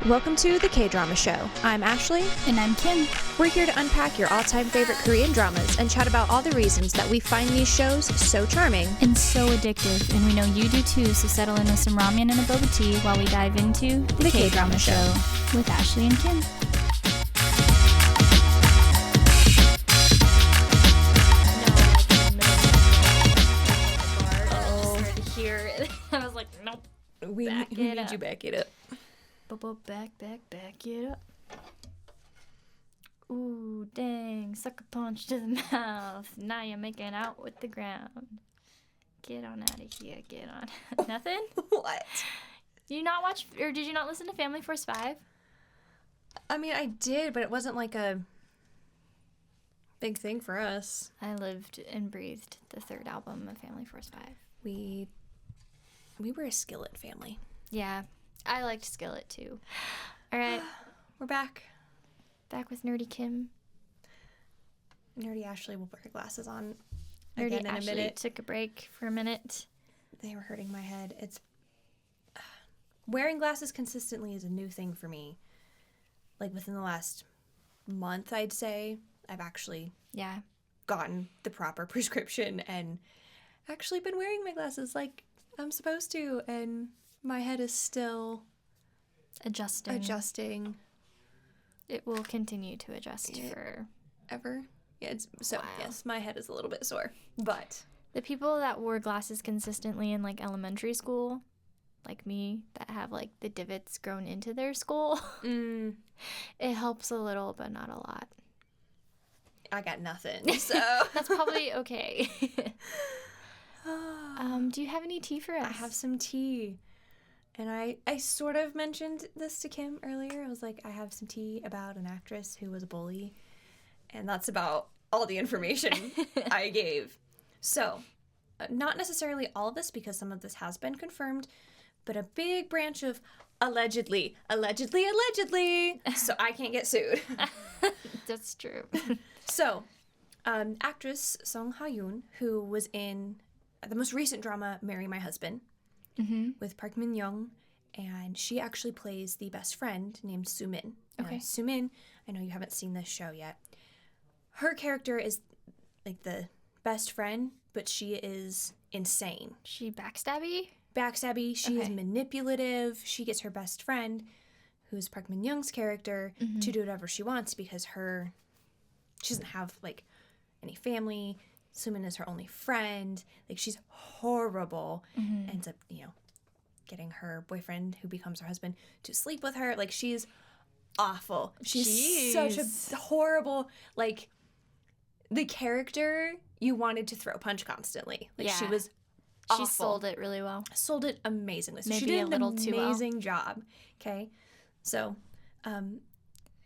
Welcome to the KDrama Show. I'm Ashley. And I'm Kim. We're here to unpack your all-time favorite Korean dramas and chat about all the reasons that we find these shows so charming. And so addictive. And we know you do too, so settle in with some ramen and a boba tea while we dive into the K-Drama Show with Ashley and Kim. I was like, nope. We need you back it up. Back it up. Ooh, dang. Sucker punch to the mouth. Now you're making out with the ground. Get on out of here. Get on. Nothing? What? Did you not watch, or did you not listen to Family Force 5? I mean, I did, but it wasn't like a big thing for us. I lived and breathed the third album of Family Force 5. We were a Skillet family. Yeah, I liked Skillet too. All right. We're back. Back with Nerdy Kim. Nerdy Ashley will put her glasses on Nerdy again in Ashley a minute. took a break for a minute. They were hurting my head. It's wearing glasses consistently is a new thing for me. Like within the last month, I'd say, I've actually gotten the proper prescription and actually been wearing my glasses like I'm supposed to, and my head is still adjusting. It will continue to adjust forever. Yeah, yes, my head is a little bit sore. But the people that wore glasses consistently in like elementary school, like me, that have like the divots grown into their skull, it helps a little, but not a lot. I got nothing, so that's probably okay. Do you have any tea for us? I have some tea. And I sort of mentioned this to Kim earlier. I was like, I have some tea about an actress who was a bully. And that's about all the information I gave. So, not necessarily all of this, because some of this has been confirmed, but a big branch of allegedly. So I can't get sued. That's true. So, actress Song HaYoon, who was in the most recent drama, Marry My Husband, with Park Min-young, and she actually plays the best friend named Soo-min. Okay. Soo-min, I know you haven't seen this show yet. Her character is like the best friend, but she is insane. She backstabby? She is manipulative. She gets her best friend, who's Park Min-young's character, to do whatever she wants because she doesn't have like any family. Soo-min is her only friend. Like, she's horrible. Ends up, getting her boyfriend, who becomes her husband, to sleep with her. Like, she's awful. She's such a horrible, like, the character you wanted to throw a punch constantly. Like, she was awful. She sold it really well. Sold it amazingly. So Maybe she did a little too well. an amazing job. Okay? So,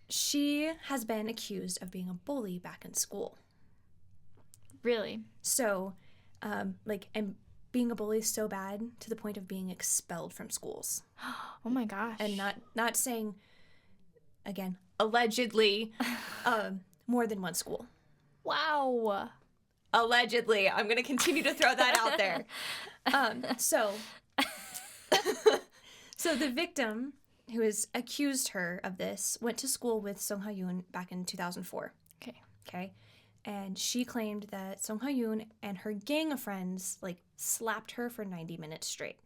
she has been accused of being a bully back in school. Really? So, and being a bully is so bad to the point of being expelled from schools. Oh my gosh. And not saying, again, allegedly, more than one school. Wow. Allegedly. I'm going to continue to throw that out there. So the victim who has accused her of this went to school with Song HaYoon back in 2004. Okay. And she claimed that Song HaYoon and her gang of friends, like, slapped her for 90 minutes straight.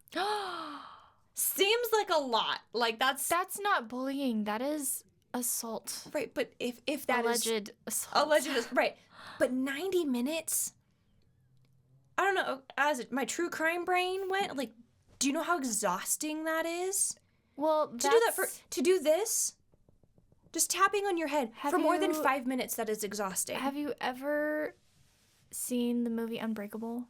Seems like a lot. Like, that's not bullying. That is assault. Right, but if that alleged assault. Alleged, right. But 90 minutes? I don't know. As my true crime brain went, like, do you know how exhausting that is? Well, to do this? Just tapping on your head for more than 5 minutes, that is exhausting. Have you ever seen the movie Unbreakable?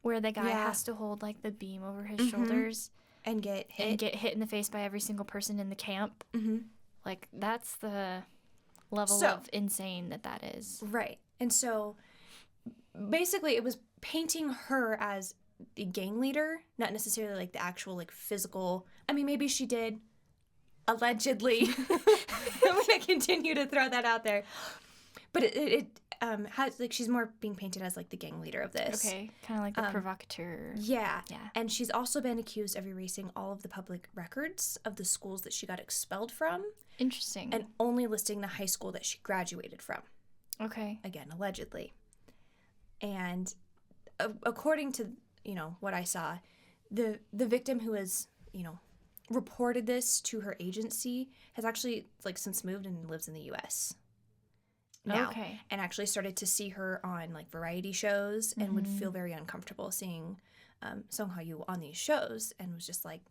Where the guy has to hold, like, the beam over his shoulders. And get hit. And get hit in the face by every single person in the camp. Like, that's the level of insane that is. Right. And so, basically, it was painting her as the gang leader, not necessarily, like, the actual, like, physical. I mean, maybe she did. Allegedly. I'm going to continue to throw that out there. But has like she's more being painted as like the gang leader of this. Okay, kind of like the provocateur. Yeah. Yeah. And she's also been accused of erasing all of the public records of the schools that she got expelled from. Interesting. And only listing the high school that she graduated from. Okay. Again, allegedly. And according to, what I saw, the victim who has, reported this to her agency has actually, like, since moved and lives in the U.S. now. Okay. And actually started to see her on, like, variety shows and would feel very uncomfortable seeing Song Ha-yoo on these shows and was just like,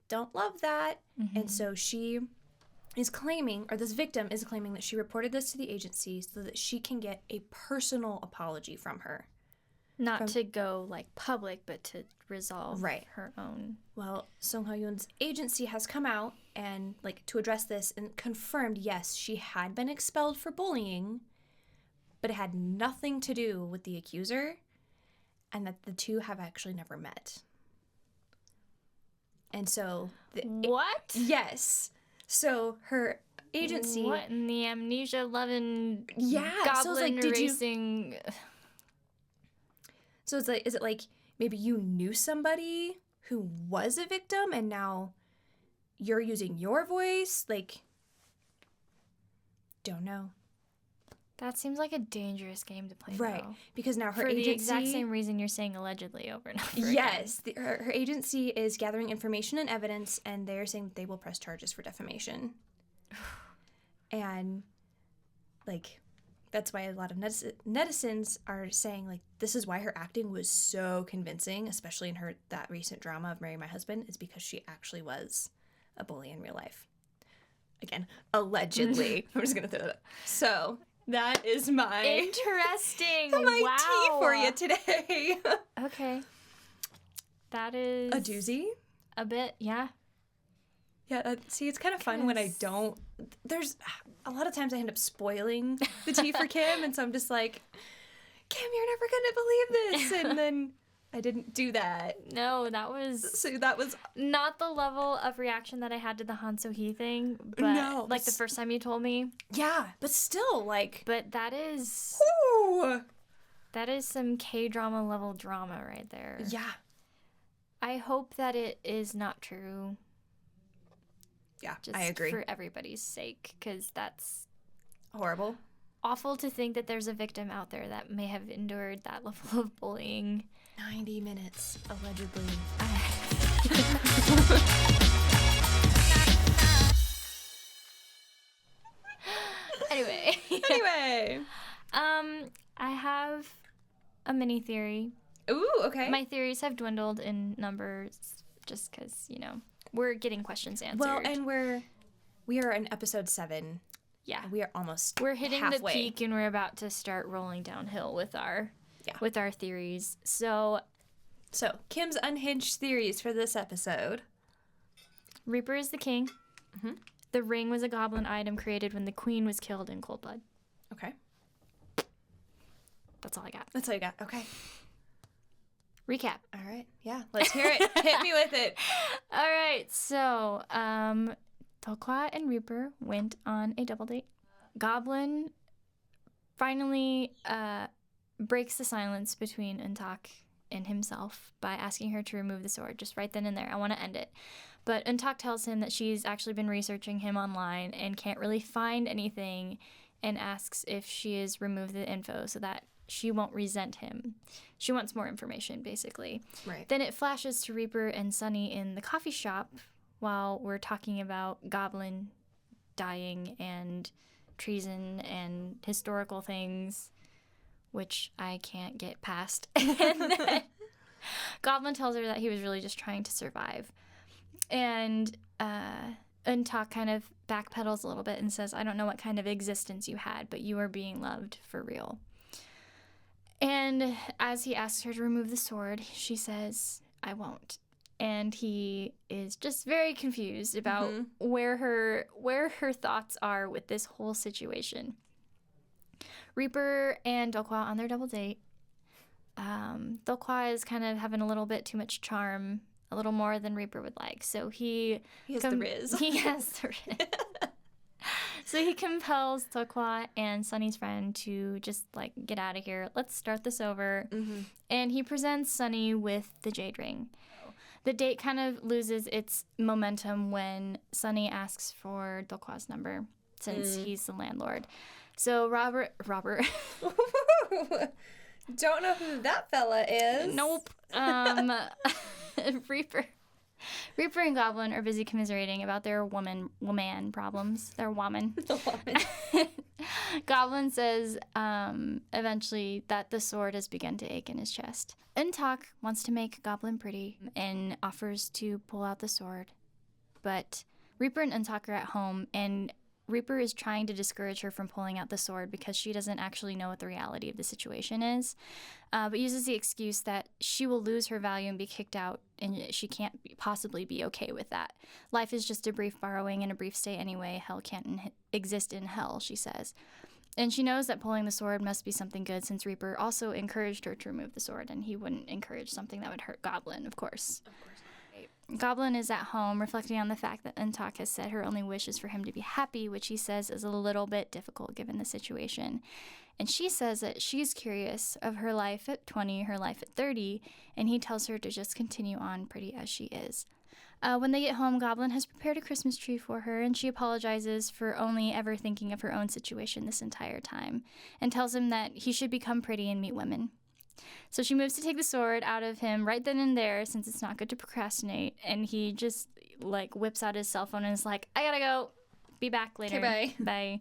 don't love that. And so she is claiming, or this victim is claiming that she reported this to the agency so that she can get a personal apology from her. Not to go, like, public, but to resolve her own. Well, Song Ha-yoon's agency has come out and, like, to address this and confirmed, yes, she had been expelled for bullying, but it had nothing to do with the accuser, and that the two have actually never met. And so... What? Yes. So her agency... What in the amnesia-loving goblin racing... So it's like, is it like maybe you knew somebody who was a victim and now you're using your voice? Like, don't know. That seems like a dangerous game to play, Right. though. Because now her For agency... the exact same reason you're saying allegedly over and over Yes. Her agency is gathering information and evidence, and they're saying that they will press charges for defamation. And, like... That's why a lot of netizens are saying, like, this is why her acting was so convincing, especially in that recent drama of Marry My Husband, is because she actually was a bully in real life. Again, allegedly. I'm just going to throw that up. So, that is my... Interesting. my tea for you today. Okay. That is... A doozy? A bit, yeah. Yeah, see, it's kind of fun when I don't... There's... A lot of times I end up spoiling the tea for Kim, and so I'm just like, Kim, you're never going to believe this. And then I didn't do that. No, that was... So that was... Not the level of reaction that I had to the Han So-hee thing, but no, like the first time you told me. Yeah, but still, like... But that is... Ooh! That is some K-drama level drama right there. Yeah. I hope that it is not true. Yeah, Just I agree. for everybody's sake, because that's horrible. Awful to think that there's a victim out there that may have endured that level of bullying. 90 minutes, allegedly. Anyway. I have a mini theory. Ooh, okay. My theories have dwindled in numbers just because, we're getting questions answered. Well, and we are in episode 7. Yeah. We are almost We're hitting halfway. the peak, and we're about to start rolling downhill with our theories. So Kim's unhinged theories for this episode. Reaper is the king. Mm-hmm. The ring was a goblin item created when the queen was killed in cold blood. Okay. That's all I got. That's all you got. Okay. Recap. All right. Yeah. Let's hear it. Hit me with it. All right. So, Dokwa and Reaper went on a double date. Goblin finally breaks the silence between EunTak and himself by asking her to remove the sword just right then and there. I want to end it. But EunTak tells him that she's actually been researching him online and can't really find anything, and asks if she has removed the info so that she won't resent him. She wants more information, basically. Right. Then it flashes to Reaper and Sunny in the coffee shop while we're talking about Goblin dying and treason and historical things, which I can't get past. And then Goblin tells her that he was really just trying to survive. And EunTak kind of backpedals a little bit and says, I don't know what kind of existence you had, but you are being loved for real. And as he asks her to remove the sword, she says, I won't. And he is just very confused about where her thoughts are with this whole situation. Reaper and Dokwa on their double date. Dokwa is kind of having a little bit too much charm, a little more than Reaper would like. So he has the riz. He has the riz. So he compels Seokwa and Sunny's friend to just, like, get out of here. Let's start this over. Mm-hmm. And he presents Sunny with the jade ring. The date kind of loses its momentum when Sunny asks for Seokwa's number, since he's the landlord. So Robert. Don't know who that fella is. Nope. Reaper and Goblin are busy commiserating about their woman problems. Their woman. Goblin says eventually that the sword has begun to ache in his chest. EunTak wants to make Goblin pretty and offers to pull out the sword. But Reaper and EunTak are at home, and Reaper is trying to discourage her from pulling out the sword because she doesn't actually know what the reality of the situation is, but uses the excuse that she will lose her value and be kicked out, and she can't possibly be okay with that. Life is just a brief borrowing and a brief stay anyway. Hell can't exist in hell, she says. And she knows that pulling the sword must be something good, since Reaper also encouraged her to remove the sword, and he wouldn't encourage something that would hurt Goblin, of course. Goblin is at home, reflecting on the fact that EunTak has said her only wish is for him to be happy, which he says is a little bit difficult given the situation. And she says that she's curious of her life at 20, her life at 30, and he tells her to just continue on pretty as she is. When they get home, Goblin has prepared a Christmas tree for her, and she apologizes for only ever thinking of her own situation this entire time, and tells him that he should become pretty and meet women. So she moves to take the sword out of him right then and there, since it's not good to procrastinate, and he just, like, whips out his cell phone and is like, I gotta go. Be back later. Okay, bye. Bye.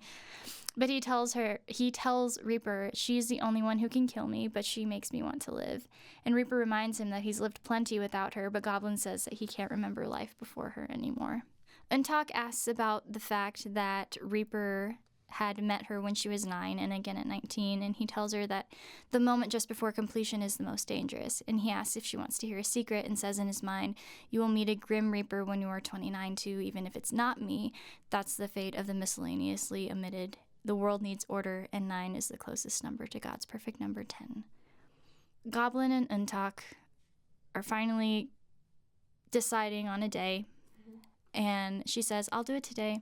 But he tells Reaper she's the only one who can kill me, but she makes me want to live. And Reaper reminds him that he's lived plenty without her, but Goblin says that he can't remember life before her anymore. EunTak asks about the fact that Reaper had met her when she was 9 and again at 19, and he tells her that the moment just before completion is the most dangerous, and he asks if she wants to hear a secret and says in his mind, you will meet a grim Reaper when you are 29 too, even if it's not me. That's the fate of the miscellaneously omitted. The world needs order, and 9 is the closest number to God's perfect number 10. Goblin and EunTak are finally deciding on a day, and she says, I'll do it today.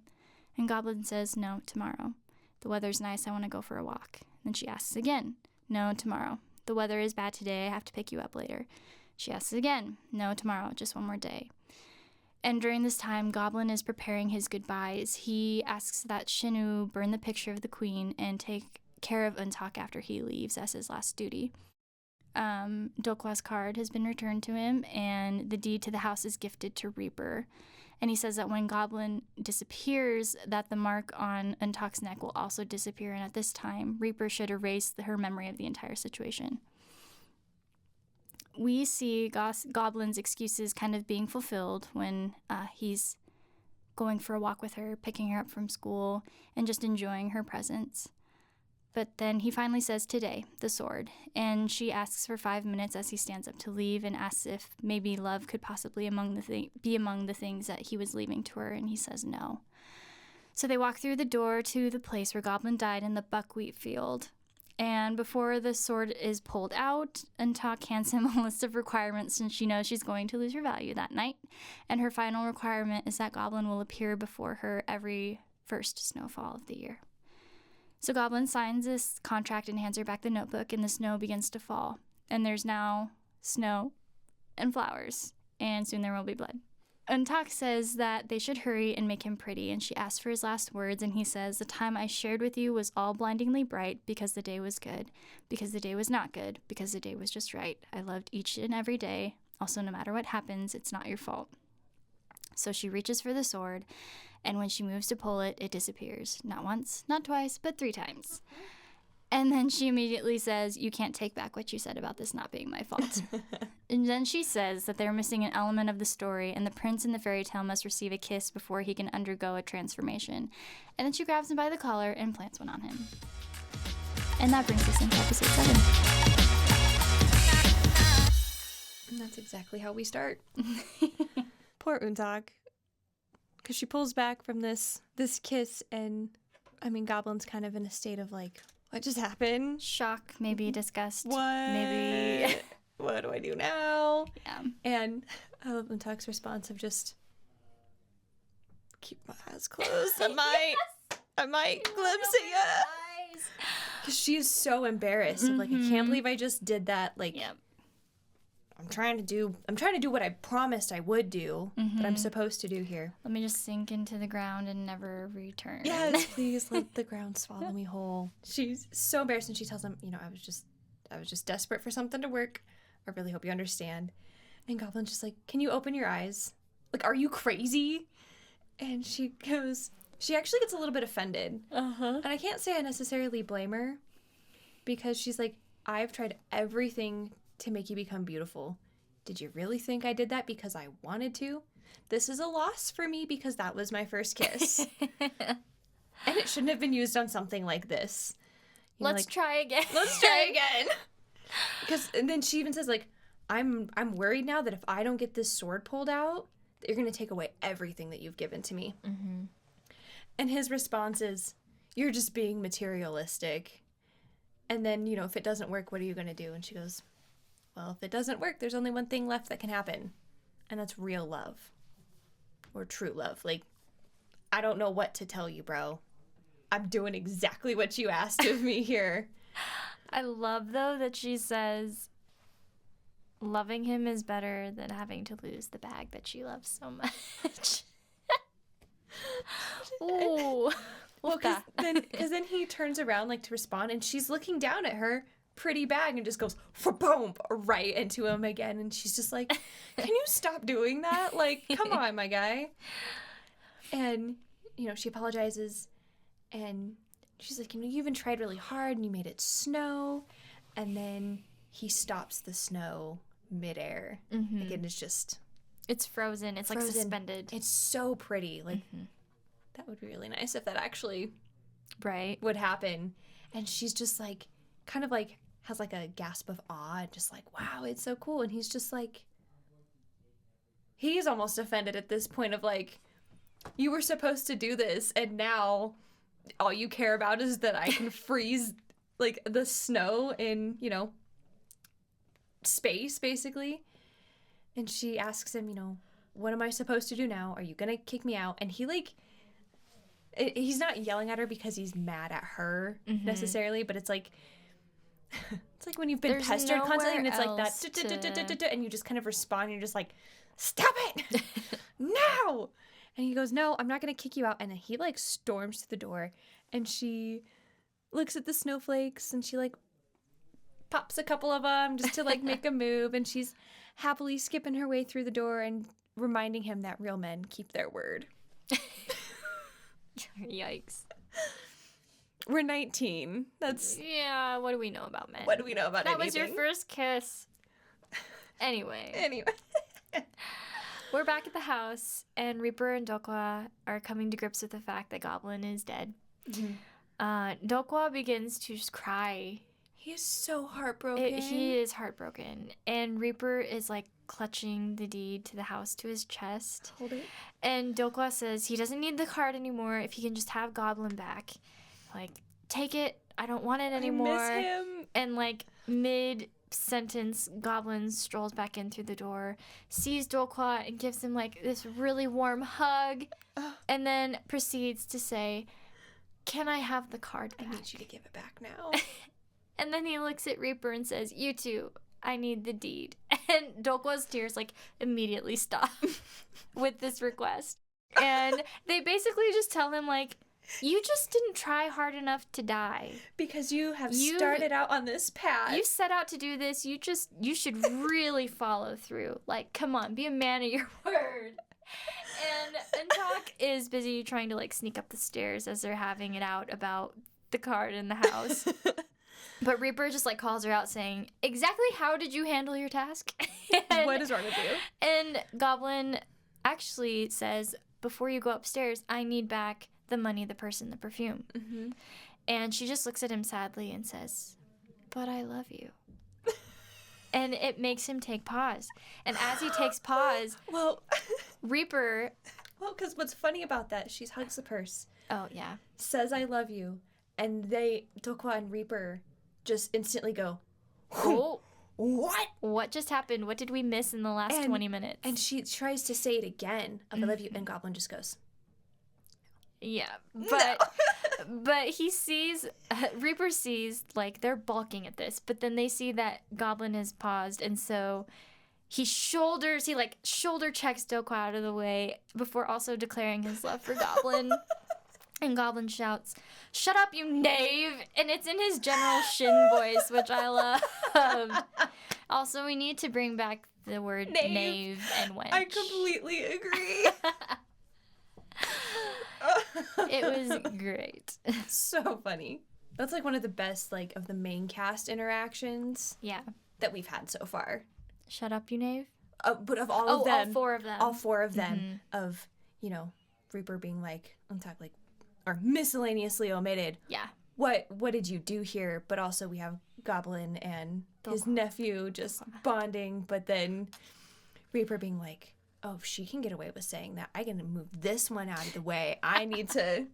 And Goblin says, no, tomorrow. The weather's nice, I want to go for a walk. Then she asks again, no, tomorrow. The weather is bad today, I have to pick you up later. She asks again, no, tomorrow, just one more day. And during this time, Goblin is preparing his goodbyes. He asks that Shinu burn the picture of the queen and take care of EunTak after he leaves as his last duty. Seokwa's card has been returned to him, and the deed to the house is gifted to Reaper. And he says that when Goblin disappears, that the mark on EunTak's neck will also disappear, and at this time, Reaper should erase her memory of the entire situation. We see Goblin's excuses kind of being fulfilled when he's going for a walk with her, picking her up from school, and just enjoying her presence. But then he finally says, today, the sword. And she asks for 5 minutes as he stands up to leave and asks if maybe love could possibly be among the things that he was leaving to her, and he says no. So they walk through the door to the place where Goblin died in the buckwheat field. And before the sword is pulled out, EunTak hands him a list of requirements since she knows she's going to lose her value that night. And her final requirement is that Goblin will appear before her every first snowfall of the year. So Goblin signs this contract and hands her back the notebook, and the snow begins to fall. And there's now snow and flowers, and soon there will be blood. EunTak says that they should hurry and make him pretty, and she asks for his last words, and he says, the time I shared with you was all blindingly bright because the day was good, because the day was not good, because the day was just right. I loved each and every day. Also, no matter what happens, it's not your fault. So she reaches for the sword, and when she moves to pull it, it disappears. Not once, not twice, but 3 times. And then she immediately says, you can't take back what you said about this not being my fault. And then she says that they're missing an element of the story, and the prince in the fairy tale must receive a kiss before he can undergo a transformation. And then she grabs him by the collar and plants one on him. And that brings us into episode 7. And that's exactly how we start. Poor EunTak. Because she pulls back from this kiss, and, I mean, Goblin's kind of in a state of, like, what just happened? Shock, maybe disgust. What? Maybe. What do I do now? Yeah. And I love EunTak's response of just, keep my eyes closed. I might. Am I glimpsing it? Because she is so embarrassed. Mm-hmm. Like, I can't believe I just did that. Like, I'm trying to do what I promised I would do, that I'm supposed to do here. Let me just sink into the ground and never return. Yes, please let the ground swallow me whole. She's so embarrassed, and she tells him, I was just desperate for something to work. I really hope you understand. And Goblin's just like, can you open your eyes? Like, are you crazy? And she actually gets a little bit offended. And I can't say I necessarily blame her, because she's like, I've tried everything to make you become beautiful. Did you really think I did that because I wanted to? This is a loss for me because that was my first kiss. And it shouldn't have been used on something like this. Let's try again. Let's try again. And then she even says, like, I'm worried now that if I don't get this sword pulled out, that you're going to take away everything that you've given to me. Mm-hmm. And his response is, you're just being materialistic. And then, if it doesn't work, what are you going to do? And she goes, well, if it doesn't work, there's only one thing left that can happen. And that's real love. Or true love. Like, I don't know what to tell you, bro. I'm doing exactly what you asked of me here. I love, though, that she says loving him is better than having to lose the bag that she loves so much. Ooh. Well, because then he turns around, like, to respond, and she's looking down at her pretty bag and just goes, boom, right into him again. And she's just like, can you stop doing that? Like, come on, my guy. And, she apologizes, and she's like, you even tried really hard, and you made it snow. And then he stops the snow midair. Mm-hmm. Like, it is just... It's frozen. It's frozen. Like suspended. It's so pretty. Like, that would be really nice if that actually would happen. And she's just like, kind of like, has like a gasp of awe, just like, wow, it's so cool. And he's just like, he's almost offended at this point of like, you were supposed to do this, and now all you care about is that I can freeze like the snow in, space, basically. And she asks him, what am I supposed to do now? Are you gonna kick me out? And he like, he's not yelling at her because he's mad at her necessarily, but it's like when you've been pestered constantly, and it's like that, and you just kind of respond, and you're just like, stop it, no. And he goes, no, I'm not gonna kick you out. And then he like storms to the door, and she looks at the snowflakes, and she like pops a couple of them just to like make a move, and she's happily skipping her way through the door and reminding him that real men keep their word. Yikes. We're 19. That's... Yeah, what do we know about men? What do we know about anything? That was your first kiss. Anyway. We're back at the house, and Reaper and Dokwa are coming to grips with the fact that Goblin is dead. Mm-hmm. Dokwa begins to just cry. He is so heartbroken. He is heartbroken. And Reaper is like clutching the deed to the house to his chest. Hold it. And Dokwa says he doesn't need the card anymore if he can just have Goblin back. Like, take it. I don't want it anymore. I miss him. And like mid-sentence, Goblin strolls back in through the door, sees Dokwa and gives him like this really warm hug, and then proceeds to say, can I have the card back? I need you to give it back now. And then he looks at Reaper and says, you too, I need the deed. And Dokwa's tears like immediately stop with this request. And they basically just tell him like, you just didn't try hard enough to die. Because you have started out on this path. You set out to do this. You should really follow through. Like, come on, be a man of your word. And EunTak is busy trying to like sneak up the stairs as they're having it out about the card in the house. But Reaper just like calls her out saying, exactly how did you handle your task? What is wrong with you? And Goblin actually says, before you go upstairs, I need back the money, the purse, and the perfume. Mm-hmm. And she just looks at him sadly and says, but I love you. And it makes him take pause. And as he takes pause, Reaper... Well, because what's funny about that, she hugs the purse. Oh, yeah. Says, I love you. And Dokwa and Reaper just instantly go, oh, what? What just happened? What did we miss in the last 20 minutes? And she tries to say it again, I love you, and Goblin just goes, yeah, but But he sees, Reaper sees, like, they're balking at this, but then they see that Goblin has paused, and so he shoulder checks Doko out of the way before also declaring his love for Goblin. And Goblin shouts, "Shut up, you knave!" And it's in his general Shin voice, which I love. Also, we need to bring back the word knave and wench. I completely agree. It was great. So funny. That's like one of the best, like, of the main cast interactions that we've had so far. Shut up, you knave? But of all of them. All four of them. All four of them. Of, you know, Reaper being like, UNTAK, like, or miscellaneously omitted. Yeah. What did you do here? But also we have Goblin and his nephew just bonding. But then Reaper being like, oh, if she can get away with saying that, I can move this one out of the way. I need to...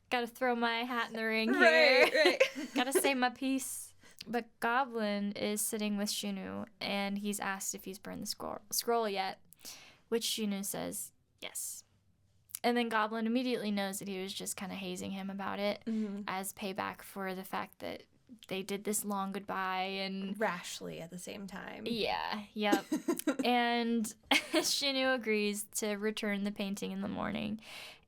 Gotta throw my hat in the ring here. Right. Gotta say my piece. But Goblin is sitting with Shunu, and he's asked if he's burned the scroll yet, which Shunu says yes. And then Goblin immediately knows that he was just kind of hazing him about it as payback for the fact that they did this long goodbye and... Rashly at the same time. Yeah, yep. And Shinu agrees to return the painting in the morning.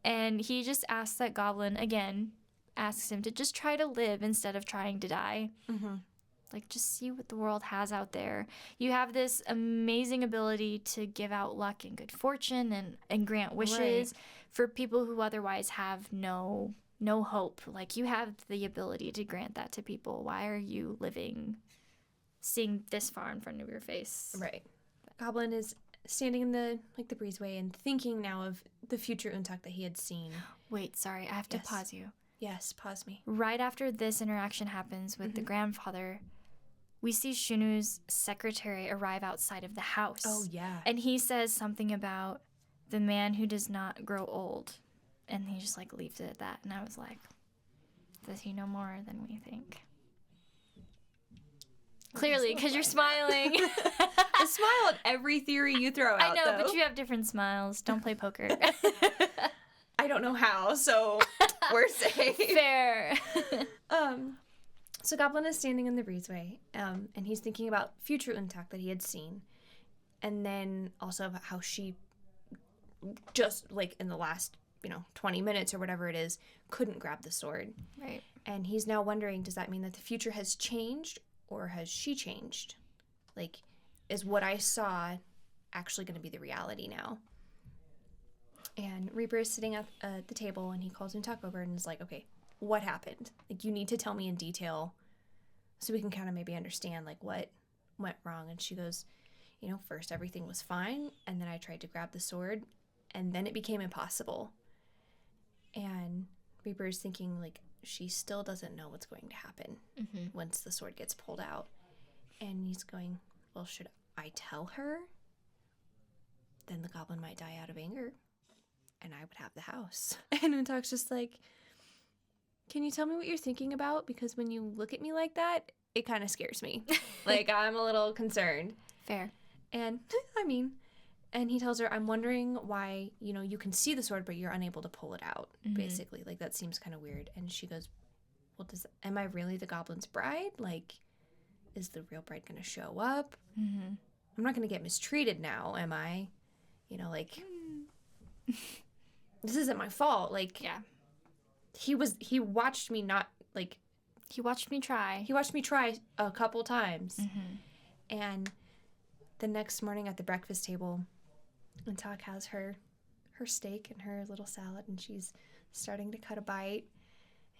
And he just asks that Goblin, again, asks him to just try to live instead of trying to die. Mm-hmm. Like, just see what the world has out there. You have this amazing ability to give out luck and good fortune and grant wishes for people who otherwise have no hope. Like, you have the ability to grant that to people. Why are you seeing this far in front of your face? Right. Goblin is standing in the breezeway and thinking now of the future UNTAK that he had seen. Wait, sorry, I have to pause you. Yes, pause me. Right after this interaction happens with the grandfather, we see Shunu's secretary arrive outside of the house. Oh, yeah. And he says something about the man who does not grow old. And he just, like, leaves it at that. And I was like, does he know more than we think? Clearly, because you're smiling. I smile at every theory you throw out, I know, though. but you have different smiles. Don't play poker. I don't know how, so we're safe. Fair. So Goblin is standing in the breezeway, and he's thinking about future UNTAK that he had seen. And then also about how she just, like, in the last, 20 minutes or whatever it is, couldn't grab the sword. Right. And he's now wondering, does that mean that the future has changed, or has she changed? Like, is what I saw actually going to be the reality now? And Reaper is sitting at the table, and he calls UNTAK over and is like, okay, what happened? Like, you need to tell me in detail so we can kind of maybe understand, like, what went wrong. And she goes, first everything was fine, and then I tried to grab the sword, and then it became impossible. And Reaper is thinking, like, she still doesn't know what's going to happen once the sword gets pulled out. And he's going, well, should I tell her? Then the goblin might die out of anger, and I would have the house. And UNTAK's just like, can you tell me what you're thinking about? Because when you look at me like that, it kind of scares me. Like, I'm a little concerned. Fair. And, and he tells her, I'm wondering why, you can see the sword, but you're unable to pull it out, basically. Like, that seems kind of weird. And she goes, well, am I really the goblin's bride? Like, is the real bride going to show up? I'm not going to get mistreated now, am I? This isn't my fault. Like, yeah. He watched me not, like... He watched me try. He watched me try a couple times. And the next morning at the breakfast table, UNTAK has her steak and her little salad, and she's starting to cut a bite.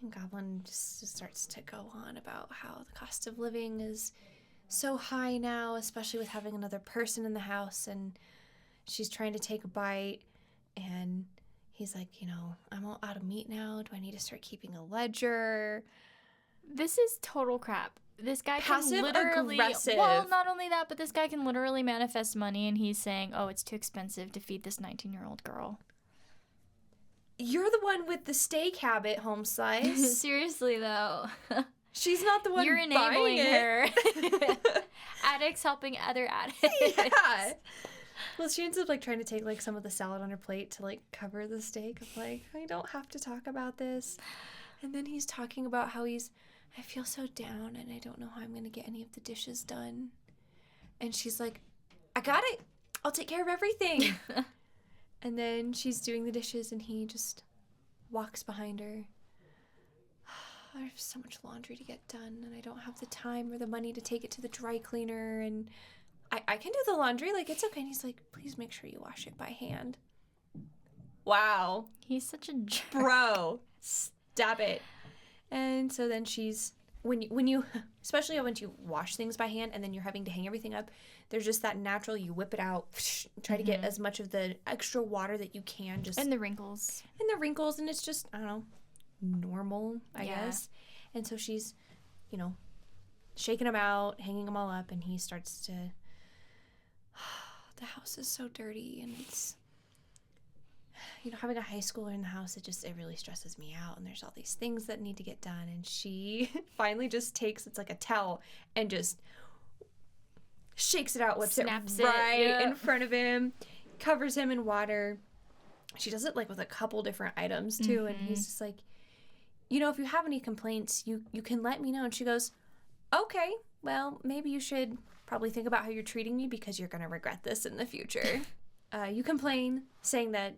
And Goblin just starts to go on about how the cost of living is so high now, especially with having another person in the house. And she's trying to take a bite, and he's like, I'm all out of meat now. Do I need to start keeping a ledger? This is total crap. This guy Passive can literally... aggressive. Well, not only that, but this guy can literally manifest money, and he's saying, oh, it's too expensive to feed this 19-year-old girl. You're the one with the steak habit, Home Slice. Seriously, though. She's not the one You're enabling buying her. Addicts helping other addicts. Yeah. Well, she ends up like trying to take like some of the salad on her plate to like cover the steak. I'm like, I don't have to talk about this. And then he's talking about how I feel so down and I don't know how I'm going to get any of the dishes done. And she's like, I got it. I'll take care of everything. And then she's doing the dishes and he just walks behind her. I have so much laundry to get done and I don't have the time or the money to take it to the dry cleaner. And I can do the laundry. Like, it's okay. And he's like, please make sure you wash it by hand. Wow. He's such a jerk. Bro, stop it. And so then she's, when you, especially when you wash things by hand and then you're having to hang everything up, there's just that natural, you whip it out, try to get as much of the extra water that you can. Just And the wrinkles. And it's just, I don't know, normal, I guess. And so she's, shaking them out, hanging them all up, and he starts to, the house is so dirty, and it's, having a high schooler in the house, it really stresses me out, and there's all these things that need to get done, and she finally just takes, it's like a towel, and just shakes it out, whips Snaps it right in front of him, covers him in water. She does it, like, with a couple different items, too, and he's just like, if you have any complaints, you can let me know. And she goes, okay, well, maybe you should probably think about how you're treating me because you're going to regret this in the future. You complain, saying that,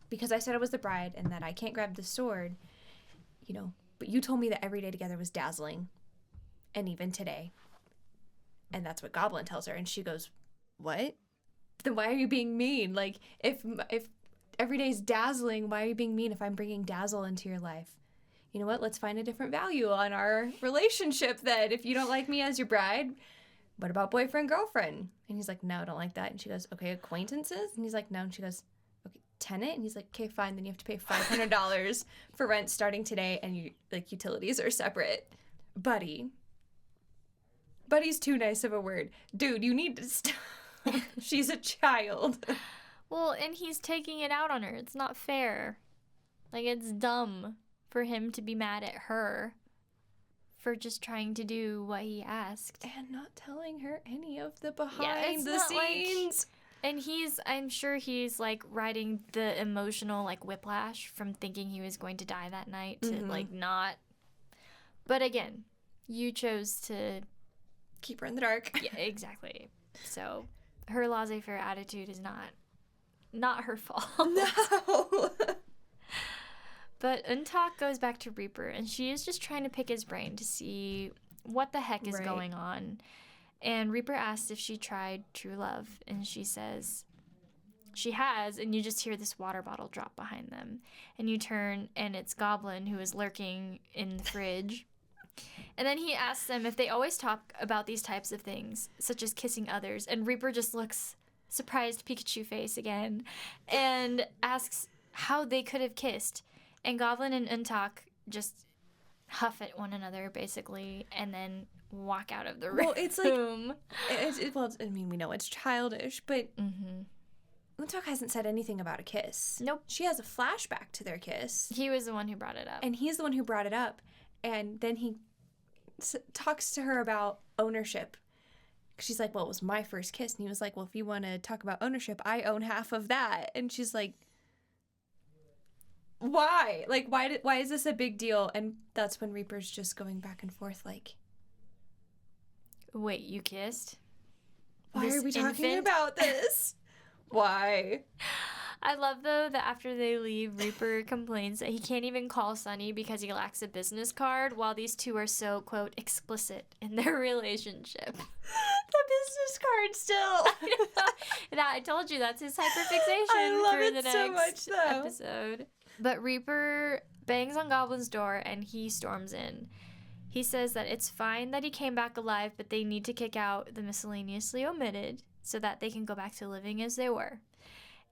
because I said I was the bride and that I can't grab the sword, but you told me that every day together was dazzling, and even today. And that's what Goblin tells her. And she goes, what? Then why are you being mean? Like, if every day's dazzling, why are you being mean if I'm bringing dazzle into your life? You know what? Let's find a different value on our relationship then. If you don't like me as your bride, what about boyfriend, girlfriend? And he's like, no, I don't like that. And she goes, okay, acquaintances? And he's like, no. And she goes, okay, tenant? And he's like, okay, fine. Then you have to pay $500 for rent starting today, and utilities are separate. Buddy's too nice of a word. Dude, you need to stop. She's a child. Well, and he's taking it out on her. It's not fair. Like, it's dumb for him to be mad at her for just trying to do what he asked. And not telling her any of the behind the scenes. And I'm sure he's, like, riding the emotional, like, whiplash from thinking he was going to die that night to, like, not. But again, you chose to keep her in the dark. Yeah, exactly. So her laissez-faire attitude is not her fault. No. But EunTak goes back to Reaper, and she is just trying to pick his brain to see what the heck is going on. And Reaper asks if she tried true love, and she says she has, and you just hear this water bottle drop behind them. And you turn, and it's Goblin, who is lurking in the fridge. And then he asks them if they always talk about these types of things, such as kissing others. And Reaper just looks surprised Pikachu face again and asks how they could have kissed. And Goblin and EunTak just huff at one another, basically, and then walk out of the room. Well, it's like, we know it's childish, but EunTak hasn't said anything about a kiss. Nope. She has a flashback to their kiss. He was the one who brought it up. And he's the one who brought it up. And then he talks to her about ownership. She's like, well, it was my first kiss. And he was like, well, if you want to talk about ownership, I own half of that. And she's like, why? Like, why is this a big deal? And that's when Reaper's just going back and forth like, wait, you kissed? Why are we talking about this? Why? I love, though, that after they leave, Reaper complains that he can't even call Sunny because he lacks a business card, while these two are so, quote, explicit in their relationship. The business card still. I told you, that's his hyperfixation for the next so much, though. episode. But Reaper bangs on Goblin's door, and he storms in. He says that it's fine that he came back alive, but they need to kick out the miscellaneously omitted so that they can go back to living as they were.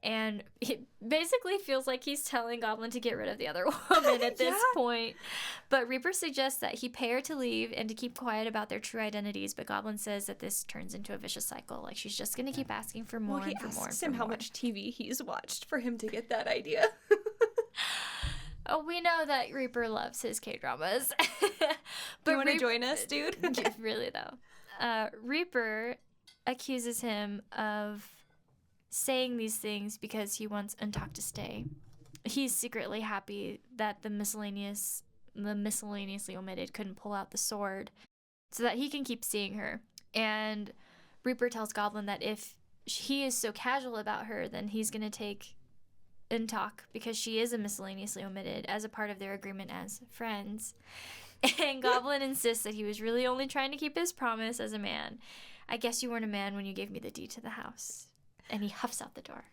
And it basically feels like he's telling Goblin to get rid of the other woman at this point. But Reaper suggests that he pay her to leave and to keep quiet about their true identities. But Goblin says that this turns into a vicious cycle. Like, she's just going to keep asking for more and for more. He asks him how much TV he's watched for him to get that idea. Oh, we know that Reaper loves his K-dramas. But you want to join us, dude? Really, though. Reaper accuses him of saying these things because he wants EunTak to stay. He's secretly happy that the miscellaneously omitted couldn't pull out the sword so that he can keep seeing her. And Reaper tells Goblin that if he is so casual about her, then he's going to take EunTak, because she is a miscellaneously omitted, as a part of their agreement as friends. And Goblin insists that he was really only trying to keep his promise as a man. I guess you weren't a man when you gave me the deed to the house. And he huffs out the door.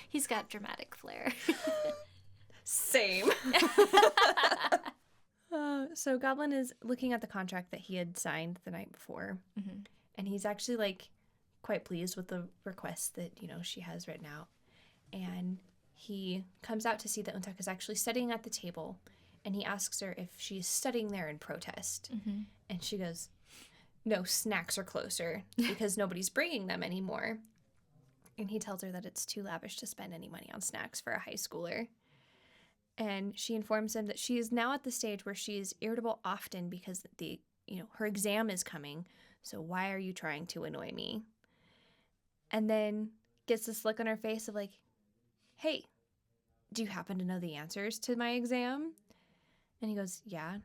He's got dramatic flair. Same. So Goblin is looking at the contract that he had signed the night before. Mm-hmm. And he's actually, like, quite pleased with the request that, you know, she has written out. And he comes out to see that EunTak is actually studying at the table. And he asks her if she's studying there in protest. Mm-hmm. And she goes, no, snacks are closer because nobody's bringing them anymore. And he tells her that it's too lavish to spend any money on snacks for a high schooler. And she informs him that she is now at the stage where she is irritable often because her exam is coming. So why are you trying to annoy me? And then gets this look on her face of like, hey, do you happen to know the answers to my exam? And he goes, yeah,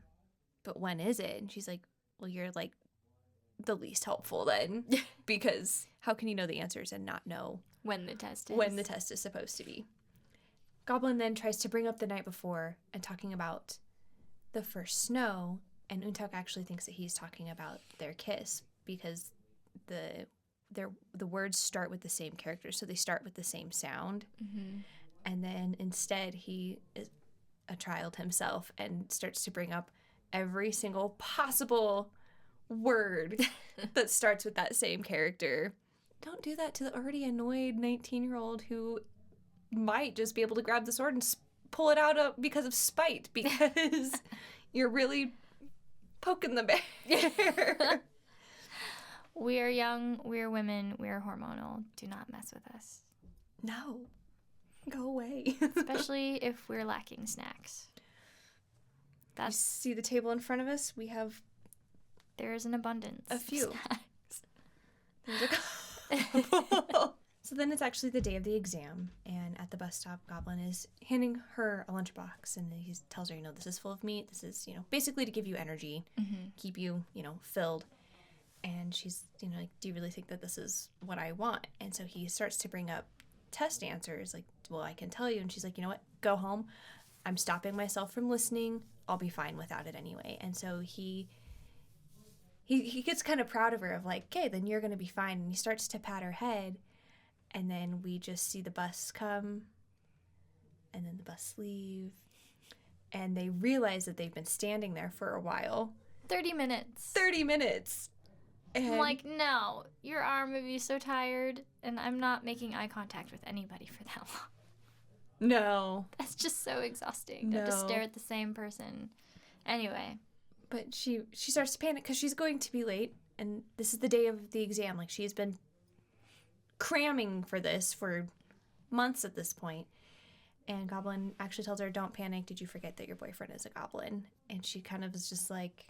but when is it? And she's like, well, you're like the least helpful then, because how can you know the answers and not know when the test is supposed to be? Goblin then tries to bring up the night before and talking about the first snow, and EunTak actually thinks that he's talking about their kiss because the words start with the same characters, so they start with the same sound. Mm-hmm. And then instead he is a child himself and starts to bring up every single possible word that starts with that same character. Don't do that to the already annoyed 19-year-old who might just be able to grab the sword and pull it out because of spite, because you're really poking the bear. We are young, we are women, we are hormonal. Do not mess with us. No. Go away. Especially if we're lacking snacks. You see the table in front of us? We have... There is an abundance. A few. Snacks. There's a couple. So then it's actually the day of the exam, and at the bus stop, Goblin is handing her a lunchbox, and he tells her, this is full of meat. This is, basically to give you energy, mm-hmm. keep you, filled. And she's, like, do you really think that this is what I want? And so he starts to bring up test answers, like, well, I can tell you. And she's like, you know what? Go home. I'm stopping myself from listening. I'll be fine without it anyway. And so he gets kind of proud of her of like, okay, then you're going to be fine. And he starts to pat her head. And then we just see the bus come and then the bus leave. And they realize that they've been standing there for a while. 30 minutes. 30 minutes. And I'm like, no, your arm would be so tired. And I'm not making eye contact with anybody for that long. No. That's just so exhausting. To have to stare at the same person. Anyway. But she starts to panic because she's going to be late. And this is the day of the exam. Like, she's been cramming for this for months at this point. And Goblin actually tells her, don't panic. Did you forget that your boyfriend is a goblin? And she kind of is just like,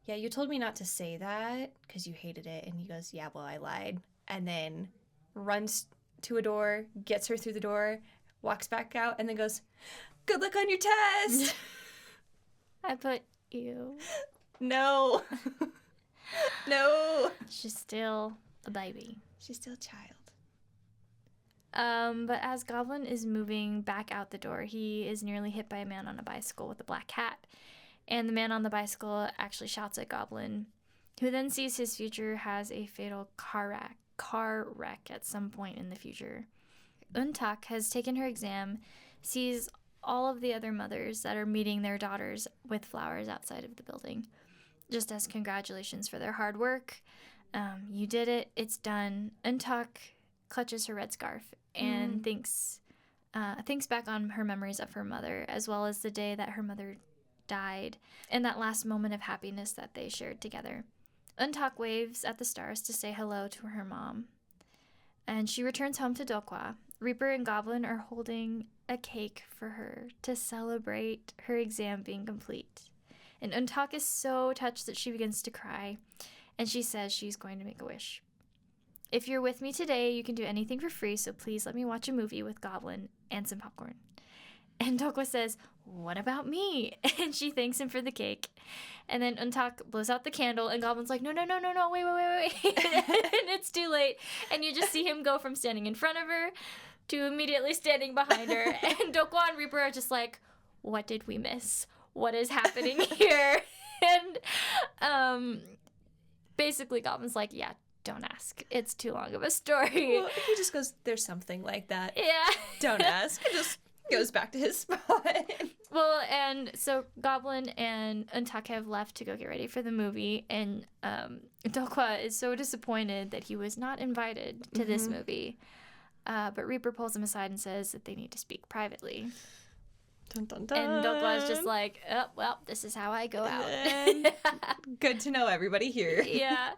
yeah, you told me not to say that because you hated it. And he goes, yeah, well, I lied. And then runs to a door, gets her through the door, walks back out, and then goes, good luck on your test. I put you. No. No. She's still a baby. She's still a child. But as Goblin is moving back out the door, he is nearly hit by a man on a bicycle with a black hat. And the man on the bicycle actually shouts at Goblin, who then sees his future has a fatal car wreck at some point in the future. EunTak has taken her exam, sees all of the other mothers that are meeting their daughters with flowers outside of the building, just as congratulations for their hard work. You did it. It's done. EunTak clutches her red scarf and thinks back on her memories of her mother, as well as the day that her mother died, and that last moment of happiness that they shared together. EunTak waves at the stars to say hello to her mom, and she returns home to Dokwa. Reaper and Goblin are holding a cake for her to celebrate her exam being complete. And EunTak is so touched that she begins to cry, and she says she's going to make a wish. If you're with me today, you can do anything for free, so please let me watch a movie with Goblin and some popcorn. And Dokwa says, what about me? And she thanks him for the cake. And then UnTak blows out the candle, and Goblin's like, no, wait. And it's too late. And you just see him go from standing in front of her to immediately standing behind her. And Dokwa and Reaper are just like, what did we miss? What is happening here? And basically Goblin's like, yeah, don't ask. It's too long of a story. Well, he just goes, there's something like that. Yeah. Don't ask. He just goes back to his spot. Well, and so Goblin and UnTak have left to go get ready for the movie, and Dokwa is so disappointed that he was not invited to this movie. But Reaper pulls him aside and says that they need to speak privately. Dun, dun, dun. And Dokwa is just like, oh, well, this is how I go out. Good to know everybody here. Yeah.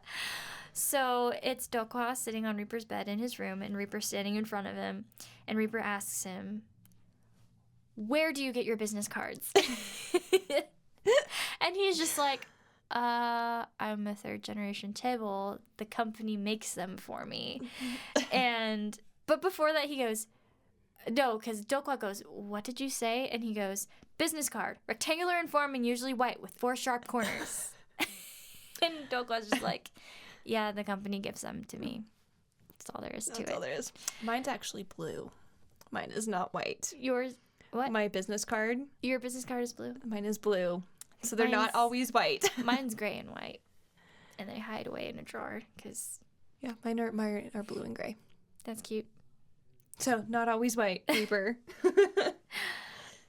So it's Dokwa sitting on Reaper's bed in his room, and Reaper standing in front of him. And Reaper asks him, where do you get your business cards? And he's just like, I'm a third generation table. The company makes them for me. But before that, he goes, no, because Dokwa goes, what did you say? And he goes, business card, rectangular in form and usually white with 4 sharp corners. And Dokwa's just like, yeah, the company gives them to me. That's all there is to it. That's all there is. Mine's actually blue. Mine is not white. Yours, what? My business card. Your business card is blue? Mine is blue. So they're not always white. Mine's gray and white. And they hide away in a drawer because... Yeah, mine are blue and gray. That's cute. So, not always white, Reaper.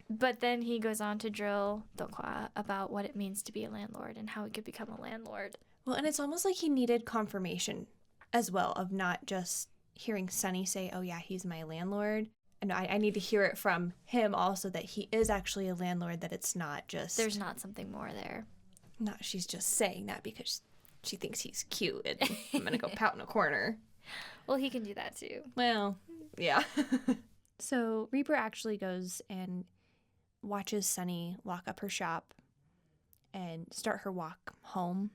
But then he goes on to drill Dokwa about what it means to be a landlord and how he could become a landlord. Well, and it's almost like he needed confirmation as well of not just hearing Sunny say, oh yeah, he's my landlord. And I need to hear it from him also that he is actually a landlord, that it's not just... There's not something more there. Not she's just saying that because she thinks he's cute and I'm going to go pout in a corner. Well, he can do that too. Well, yeah. So Reaper actually goes and watches Sunny lock up her shop and start her walk home.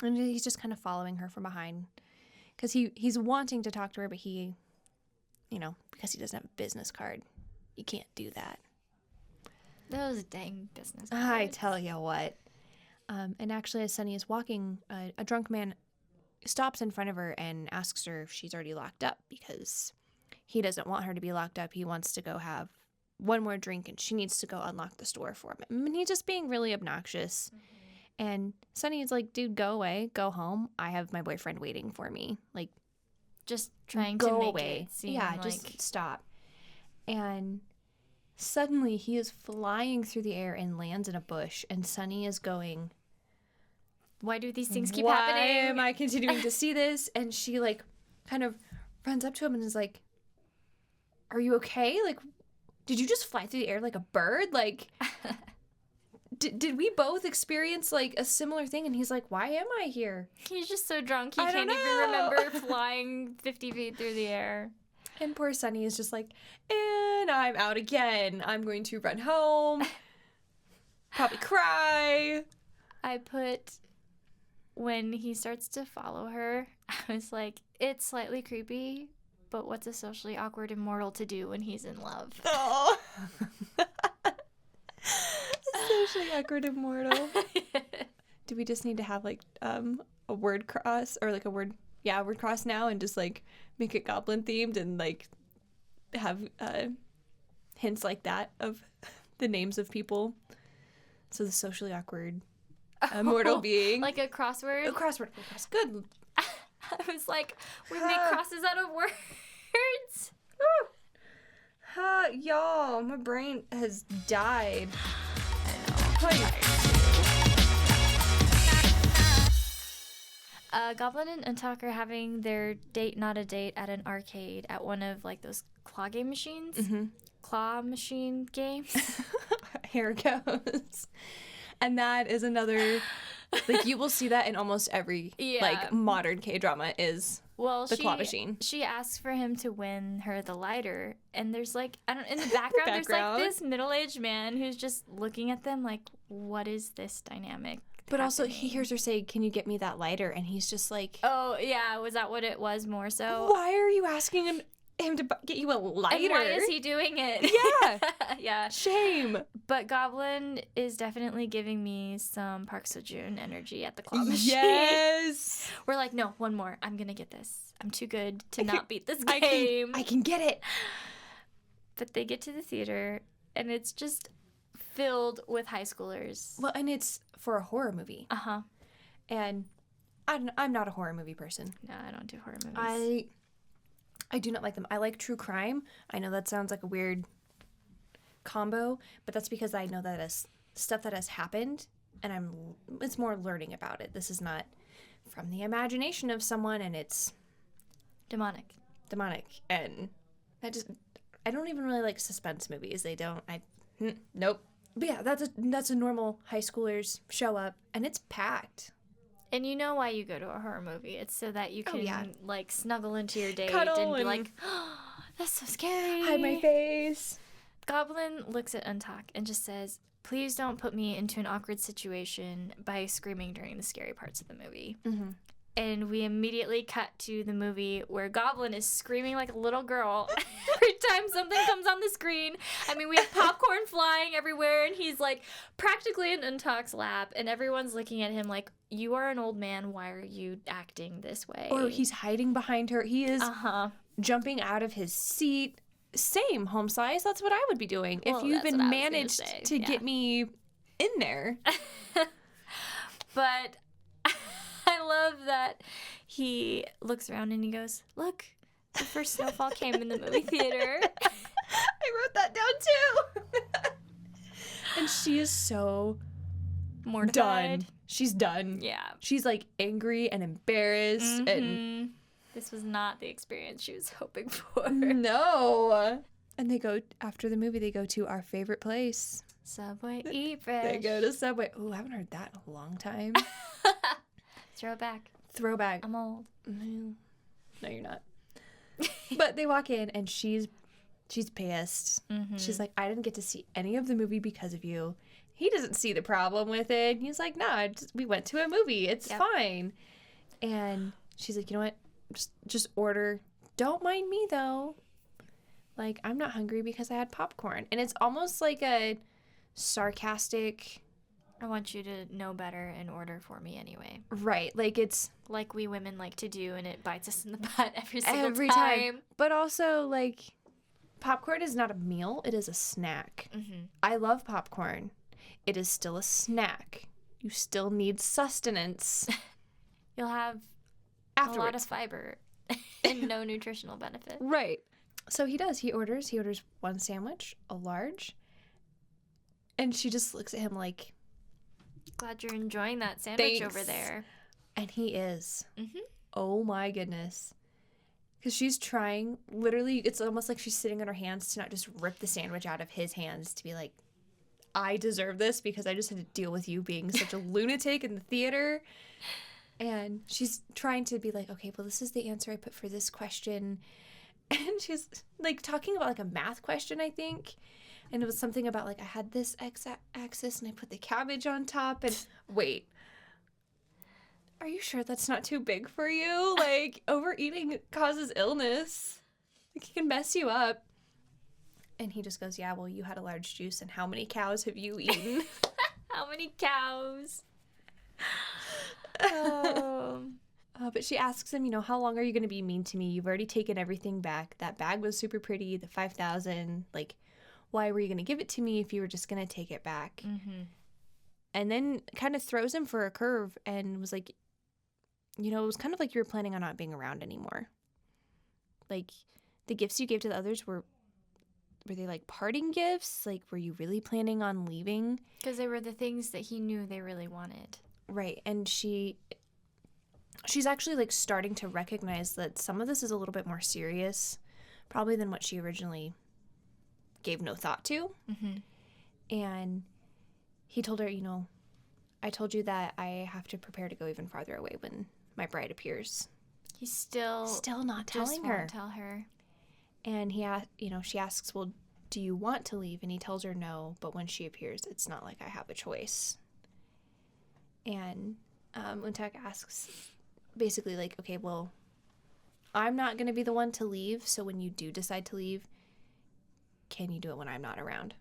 And he's just kind of following her from behind because he's wanting to talk to her, but he, because he doesn't have a business card, you can't do that. Those dang business cards. I tell you what. And actually, as Sunny is walking, a drunk man stops in front of her and asks her if she's already locked up because he doesn't want her to be locked up. He wants to go have one more drink and she needs to go unlock the store for him. And he's just being really obnoxious. Mm-hmm. And Sunny is like, dude, go away, go home. I have my boyfriend waiting for me. Like, just trying go to make away. It seem yeah, like... just stop. And suddenly he is flying through the air and lands in a bush. And Sunny is going, why do these things keep happening? Why am I continuing to see this? And she like kind of runs up to him and is like, are you okay? Like, did you just fly through the air like a bird? Like, did we both experience like a similar thing? And he's like, why am I here? He's just so drunk he can't even remember flying 50 feet through the air. And poor Sunny is just like, and I'm out again. I'm going to run home. Probably cry. I put, when he starts to follow her, I was like, it's slightly creepy, but what's a socially awkward immortal to do when he's in love? Oh. Socially awkward immortal. Do we just need to have like a word cross or like a word cross now and just like make it goblin themed and like have hints like that of the names of people? So the socially awkward immortal being like a crossword. A crossword. Good. I was like, we make crosses out of words. Y'all, my brain has died. Goblin and UnTak are having their date, not a date, at an arcade at one of like those claw game machines. Mm-hmm. Claw machine games. Here it goes. And that is another, like, you will see that in almost every like modern K-drama is the claw machine. She asks for him to win her the lighter, and there's like, I don't, in the background, there's like this middle-aged man who's just looking at them like, what is this dynamic But also, he hears her say, "Can you get me that lighter?" And he's just like, "Oh yeah, was that what it was more so?" Why are you asking him to get you a lighter? And why is he doing it? Yeah. Yeah. Shame. But Goblin is definitely giving me some Park Seo-joon energy at the claw machine. Yes. We're like, no, one more. I'm going to get this. I'm too good to not beat this game. I can get it. But they get to the theater, and it's just filled with high schoolers. Well, and it's for a horror movie. Uh-huh. And I'm not a horror movie person. No, I don't do horror movies. I do not like them. I like true crime. I know that sounds like a weird combo, but that's because I know that is stuff that has happened, and it's more learning about it. This is not from the imagination of someone, and it's demonic, and I don't even really like suspense movies. Nope. But yeah, that's a normal high schoolers show up, and it's packed. And you know why you go to a horror movie. It's so that you can, like, snuggle into your date Cuddle and be like, oh, that's so scary. Hide my face. Goblin looks at UnTak and just says, please don't put me into an awkward situation by screaming during the scary parts of the movie. Mm-hmm. And we immediately cut to the movie where Goblin is screaming like a little girl every time something comes on the screen. I mean, we have popcorn flying everywhere, and he's like practically in UnTak's lap, and everyone's looking at him like, you are an old man, why are you acting this way? Or he's hiding behind her. He is jumping out of his seat. Same, home slice. That's what I would be doing if you even managed to get me in there. But I love that he looks around and he goes, look, the first snowfall came in the movie theater. I wrote that down too. And she is so mortified. Done. She's done. Yeah. She's like angry and embarrassed. Mm-hmm. And this was not the experience she was hoping for. No. And after the movie, they go to our favorite place. Subway Eat Fresh. They go to Subway. Oh, I haven't heard that in a long time. Throwback. I'm old. No, you're not. But they walk in and she's pissed. Mm-hmm. She's like, I didn't get to see any of the movie because of you. He doesn't see the problem with it. He's like, no, we went to a movie. It's fine. And she's like, you know what? Just order. Don't mind me, though. Like, I'm not hungry because I had popcorn. And it's almost like a sarcastic... I want you to know better and order for me anyway. Right. Like, it's... like we women like to do, and it bites us in the butt every single time. But also, like, popcorn is not a meal. It is a snack. Mm-hmm. I love popcorn. It is still a snack. You still need sustenance. You'll have afterwards a lot of fiber and no nutritional benefit. Right. So he does. He orders one sandwich, a large. And she just looks at him like... glad you're enjoying that sandwich Thanks. Over there. And he is. Mm-hmm. Oh my goodness. Because she's trying, literally, it's almost like she's sitting on her hands to not just rip the sandwich out of his hands, to be like, I deserve this because I just had to deal with you being such a lunatic in the theater. And she's trying to be like, okay, well, this is the answer I put for this question. And she's like talking about like a math question, I think. And it was something about like, I had this x-axis and I put the cabbage on top. And wait, are you sure that's not too big for you? Like, overeating causes illness. Like, it can mess you up. And he just goes, yeah, well, you had a large juice, and how many cows have you eaten? How many cows? But she asks him, how long are you going to be mean to me? You've already taken everything back. That bag was super pretty, the $5,000. Like, why were you going to give it to me if you were just going to take it back? Mm-hmm. And then kind of throws him for a curve and was like, it was kind of like you were planning on not being around anymore. Like, the gifts you gave to the others were they like parting gifts? Like, were you really planning on leaving? Because they were the things that he knew they really wanted. Right. And she's actually like starting to recognize that some of this is a little bit more serious probably than what she originally gave no thought to. Mm-hmm. And he told her, I told you that I have to prepare to go even farther away when my bride appears. He's still not telling her. Won't tell her. And she asks, well, do you want to leave? And he tells her no, but when she appears, it's not like I have a choice. And EunTak asks basically like, okay, well, I'm not going to be the one to leave. So when you do decide to leave, can you do it when I'm not around?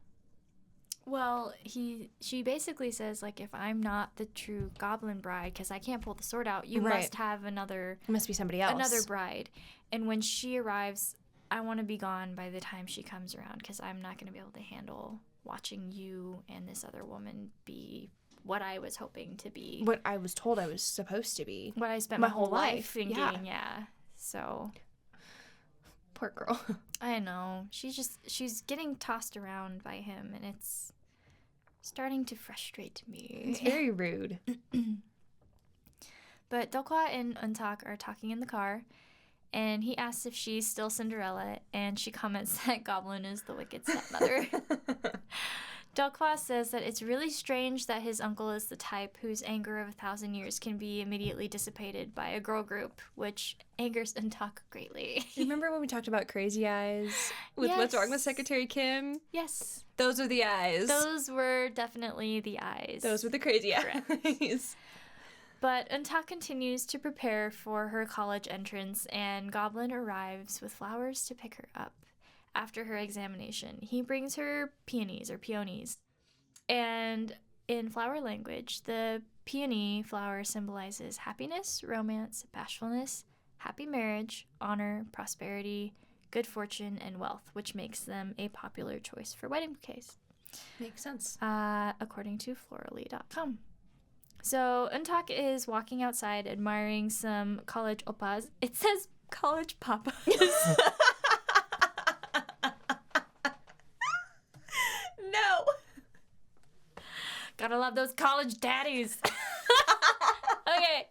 Well, she basically says, like, if I'm not the true goblin bride, because I can't pull the sword out, you must have another... It must be somebody else. Another bride. And when she arrives, I want to be gone by the time she comes around, because I'm not going to be able to handle watching you and this other woman be what I was hoping to be. What I was told I was supposed to be. What I spent my whole life thinking, yeah. So... Poor girl. I know. She's getting tossed around by him, and it's starting to frustrate me. It's very rude. But Dokwa and EunTak are talking in the car, and he asks if she's still Cinderella, and she comments that Goblin is the wicked stepmother. Dokwa says that it's really strange that his uncle is the type whose anger of 1,000 years can be immediately dissipated by a girl group, which angers EunTak greatly. Remember when we talked about crazy eyes with What's Wrong with Secretary Kim? Yes. Those are the eyes. Those were definitely the eyes. Those were the crazy eyes. But EunTak continues to prepare for her college entrance, and Goblin arrives with flowers to pick her up. After her examination, he brings her peonies or peonies. And in flower language, the peony flower symbolizes happiness, romance, bashfulness, happy marriage, honor, prosperity, good fortune, and wealth, which makes them a popular choice for wedding bouquets. Makes sense. According to florally.com. So EunTak is walking outside admiring some college oppas. It says college papas. No. Gotta love those college daddies. Okay.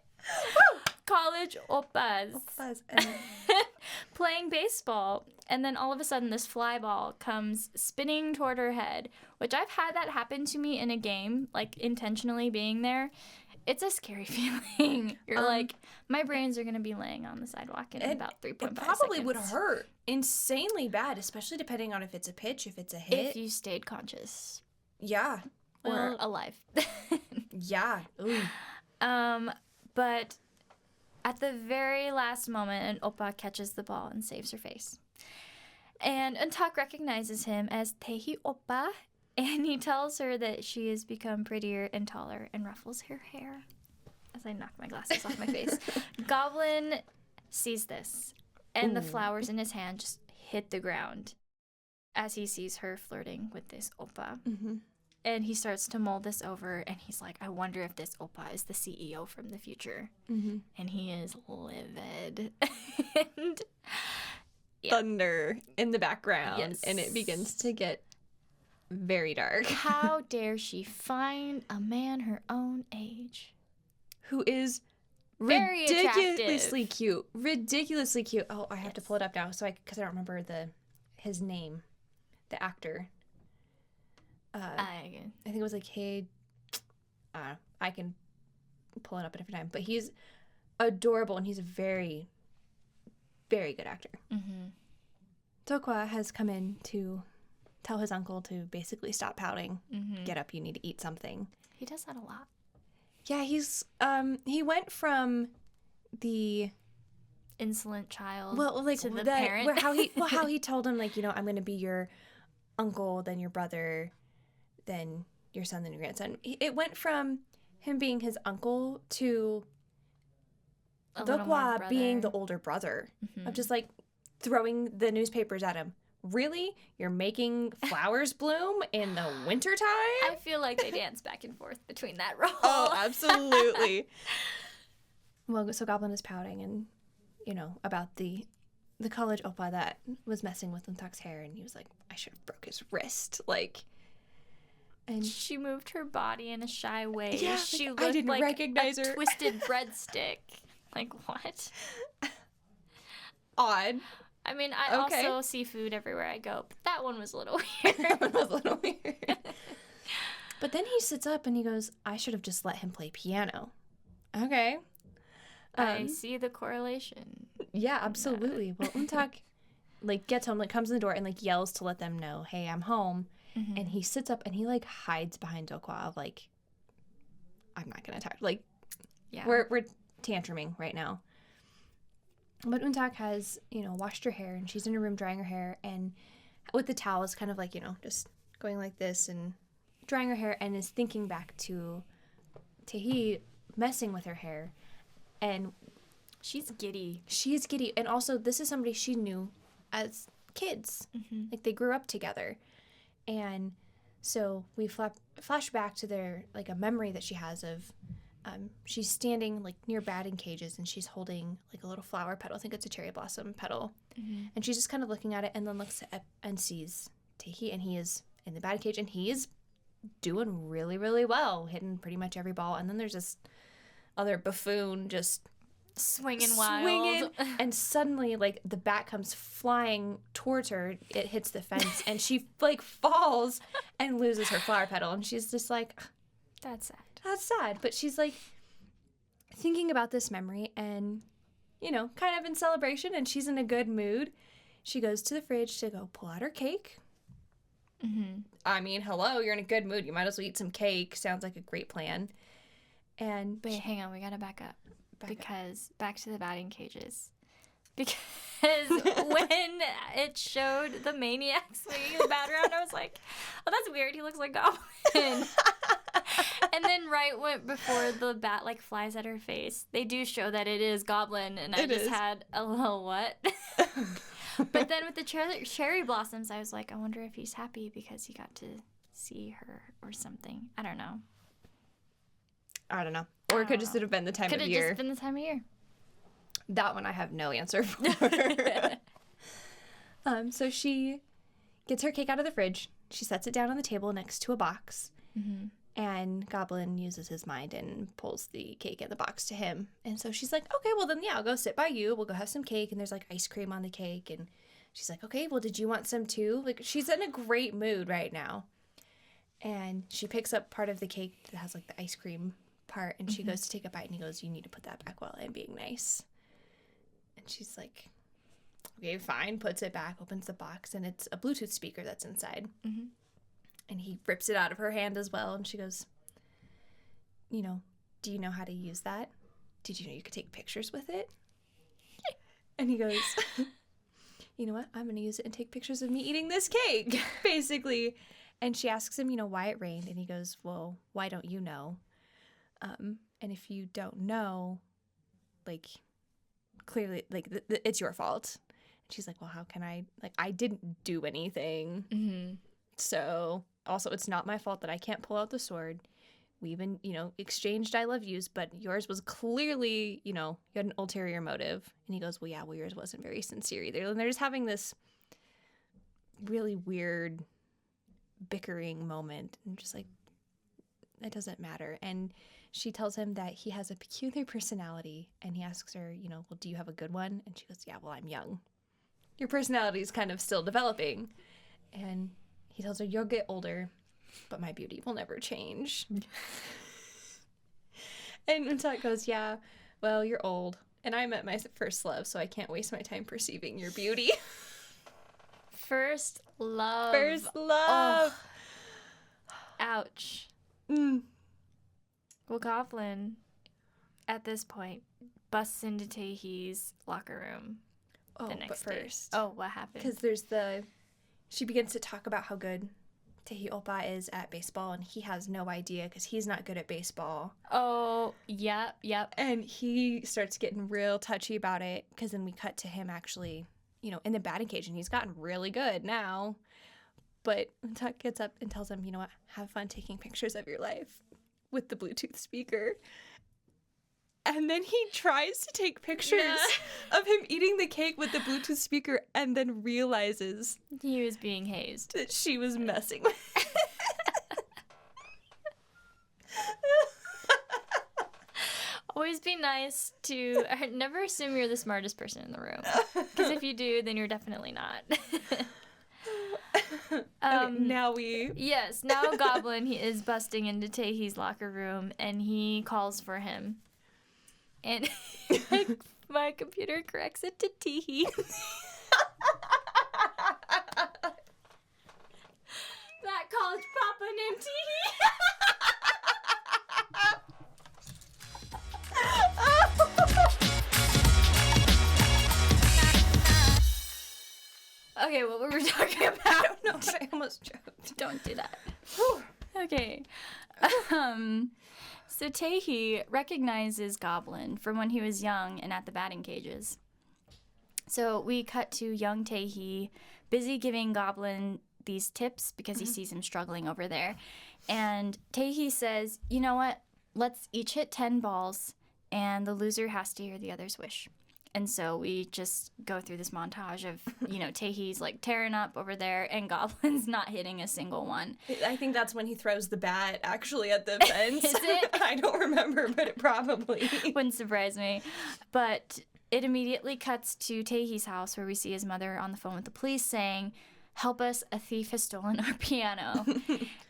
College oppas. Playing baseball. And then all of a sudden this fly ball comes spinning toward her head, which I've had that happen to me in a game, like intentionally being there. It's a scary feeling. You're like, my brains are going to be laying on the sidewalk in about 3.5 seconds. It probably would hurt insanely bad, especially depending on if it's a pitch, if it's a hit. If you stayed conscious. Yeah. Or alive. Yeah. Ooh. But at the very last moment, an oppa catches the ball and saves her face. And EunTak recognizes him as TaeHee oppa, and he tells her that she has become prettier and taller and ruffles her hair. As I knock my glasses off my face. Goblin sees this, and the flowers in his hand just hit the ground as he sees her flirting with this oppa. Mm-hmm. And he starts to mull this over, and he's like, I wonder if this oppa is the CEO from the future. Mm-hmm. And he is livid. And thunder in the background, yes. And it begins to get very dark. How dare she find a man her own age? Who is very ridiculously attractive. cute. Ridiculously cute. Oh, I have to pull it up now because I don't remember his name, the actor. I think it was like I can pull it up at a different time. But he's adorable, and he's a very, very good actor. Mm-hmm. Dokwa has come in to tell his uncle to basically stop pouting. Mm-hmm. Get up, you need to eat something. He does that a lot. Yeah, he went from the insolent child to the parent. how he told him, like, you know, I'm going to be your uncle, then your brother, then your son, then your grandson. It went from him being his uncle to Dokwa being the older brother. Mm-hmm. Of just like throwing the newspapers at him. Really? You're making flowers bloom in the wintertime? I feel like they dance back and forth between that role. Oh, absolutely. Well, so Goblin is pouting and, you know, about the college oppa that was messing with EunTak's hair, and he was like, I should have broke his wrist. Like, and she moved her body in a shy way. Yeah, she like, looked I didn't like recognize a her. Twisted breadstick. Like, what? Odd. I mean, I also see food everywhere I go, but that one was a little weird. That one was a little weird. But then he sits up and he goes, I should have just let him play piano. Okay. I see the correlation. Yeah, absolutely. Well, EunTak, like, gets home, like, comes in the door and, like, yells to let them know, hey, I'm home. Mm-hmm. And he sits up and he, like, hides behind Dokwa of, like, I'm not going to talk. Like, Yeah. we're tantruming right now. But EunTak has, washed her hair, and she's in her room drying her hair, and with the towel is kind of like, just going like this and drying her hair, and is thinking back to TaeHee messing with her hair. And she's giddy. She's giddy. And also, this is somebody she knew as kids. Mm-hmm. Like, they grew up together. And so we flash back to their, like, a memory that she has of she's standing, like, near batting cages, and she's holding, like, a little flower petal. I think it's a cherry blossom petal. Mm-hmm. And she's just kind of looking at it, and then looks up and sees TaeHee, and he is in the batting cage, and he is doing really, really well, hitting pretty much every ball. And then there's this other buffoon just swinging wild. And suddenly, like, the bat comes flying towards her. It hits the fence, and she, like, falls and loses her flower petal. And she's just like, that's sad. That's sad. But she's, like, thinking about this memory and, kind of in celebration, and she's in a good mood. She goes to the fridge to go pull out her cake. Mm-hmm. I mean, hello, you're in a good mood. You might as well eat some cake. Sounds like a great plan. And Wait, hang on. We got to back up. Back to the batting cages. Because when it showed the maniac swinging the bat around, I was like, oh, that's weird. He looks like Goblin. And then before the bat, like, flies at her face, they do show that it is Goblin, and I just had a little what? But then with the cherry blossoms, I was like, I wonder if he's happy because he got to see her or something. I don't know. Or it could just have been the time of year. Could have just been the time of year. That one I have no answer for. So she gets her cake out of the fridge. She sets it down on the table next to a box. Mm-hmm. And Goblin uses his mind and pulls the cake in the box to him. And so she's like, okay, well then, yeah, I'll go sit by you. We'll go have some cake. And there's, like, ice cream on the cake. And she's like, okay, well, did you want some too? Like, she's in a great mood right now. And she picks up part of the cake that has, like, the ice cream part. And she goes to take a bite. And he goes, you need to put that back while I'm being nice. And she's like, okay, fine. Puts it back, opens the box. And it's a Bluetooth speaker that's inside. Mm-hmm. And he rips it out of her hand as well. And she goes, do you know how to use that? Did you know you could take pictures with it? And he goes, you know what? I'm going to use it and take pictures of me eating this cake, basically. And she asks him, why it rained. And he goes, well, why don't you know? And if you don't know, like, clearly, like, it's your fault. And she's like, well, how can I? Like, I didn't do anything. Mm-hmm. So, also, it's not my fault that I can't pull out the sword. We even, exchanged I love yous, but yours was clearly, you had an ulterior motive. And he goes, well, yeah, yours wasn't very sincere either. And they're just having this really weird bickering moment. And just like, it doesn't matter. And she tells him that he has a peculiar personality. And he asks her, well, do you have a good one? And she goes, yeah, well, I'm young. Your personality is kind of still developing. And he tells her, you'll get older, but my beauty will never change. And EunTak goes, yeah, well, you're old. And I met my first love, so I can't waste my time perceiving your beauty. First love. Oh. Ouch. Mm. Well, Goblin, at this point, busts into TaeHee's locker room the next day. Oh, what happened? Because she begins to talk about how good TaeHee Oppa is at baseball, and he has no idea because he's not good at baseball. Oh, yep. And he starts getting real touchy about it, because then we cut to him actually, in the batting cage, and he's gotten really good now. But EunTak gets up and tells him, you know what, have fun taking pictures of your life with the Bluetooth speaker. And then he tries to take pictures of him eating the cake with the Bluetooth speaker, and then realizes he was being hazed. That she was messing with him. Always be nice to never assume you're the smartest person in the room. Because if you do, then you're definitely not. Now Goblin he is busting into TaeHee's locker room, and he calls for him. And my computer corrects it to TaeHee. That college papa named TaeHee. Okay, what were we talking about? I don't know, but I almost choked. Don't do that. Okay. So TaeHee recognizes Goblin from when he was young and at the batting cages. So we cut to young TaeHee, busy giving Goblin these tips because he sees him struggling over there. And TaeHee says, you know what? Let's each hit 10 balls, and the loser has to hear the other's wish. And so we just go through this montage of, TaeHee's like tearing up over there, and Goblin's not hitting a single one. I think that's when he throws the bat actually at the fence. Is it? I don't remember, but it probably. Wouldn't surprise me. But it immediately cuts to TaeHee's house, where we see his mother on the phone with the police saying, help us, a thief has stolen our piano.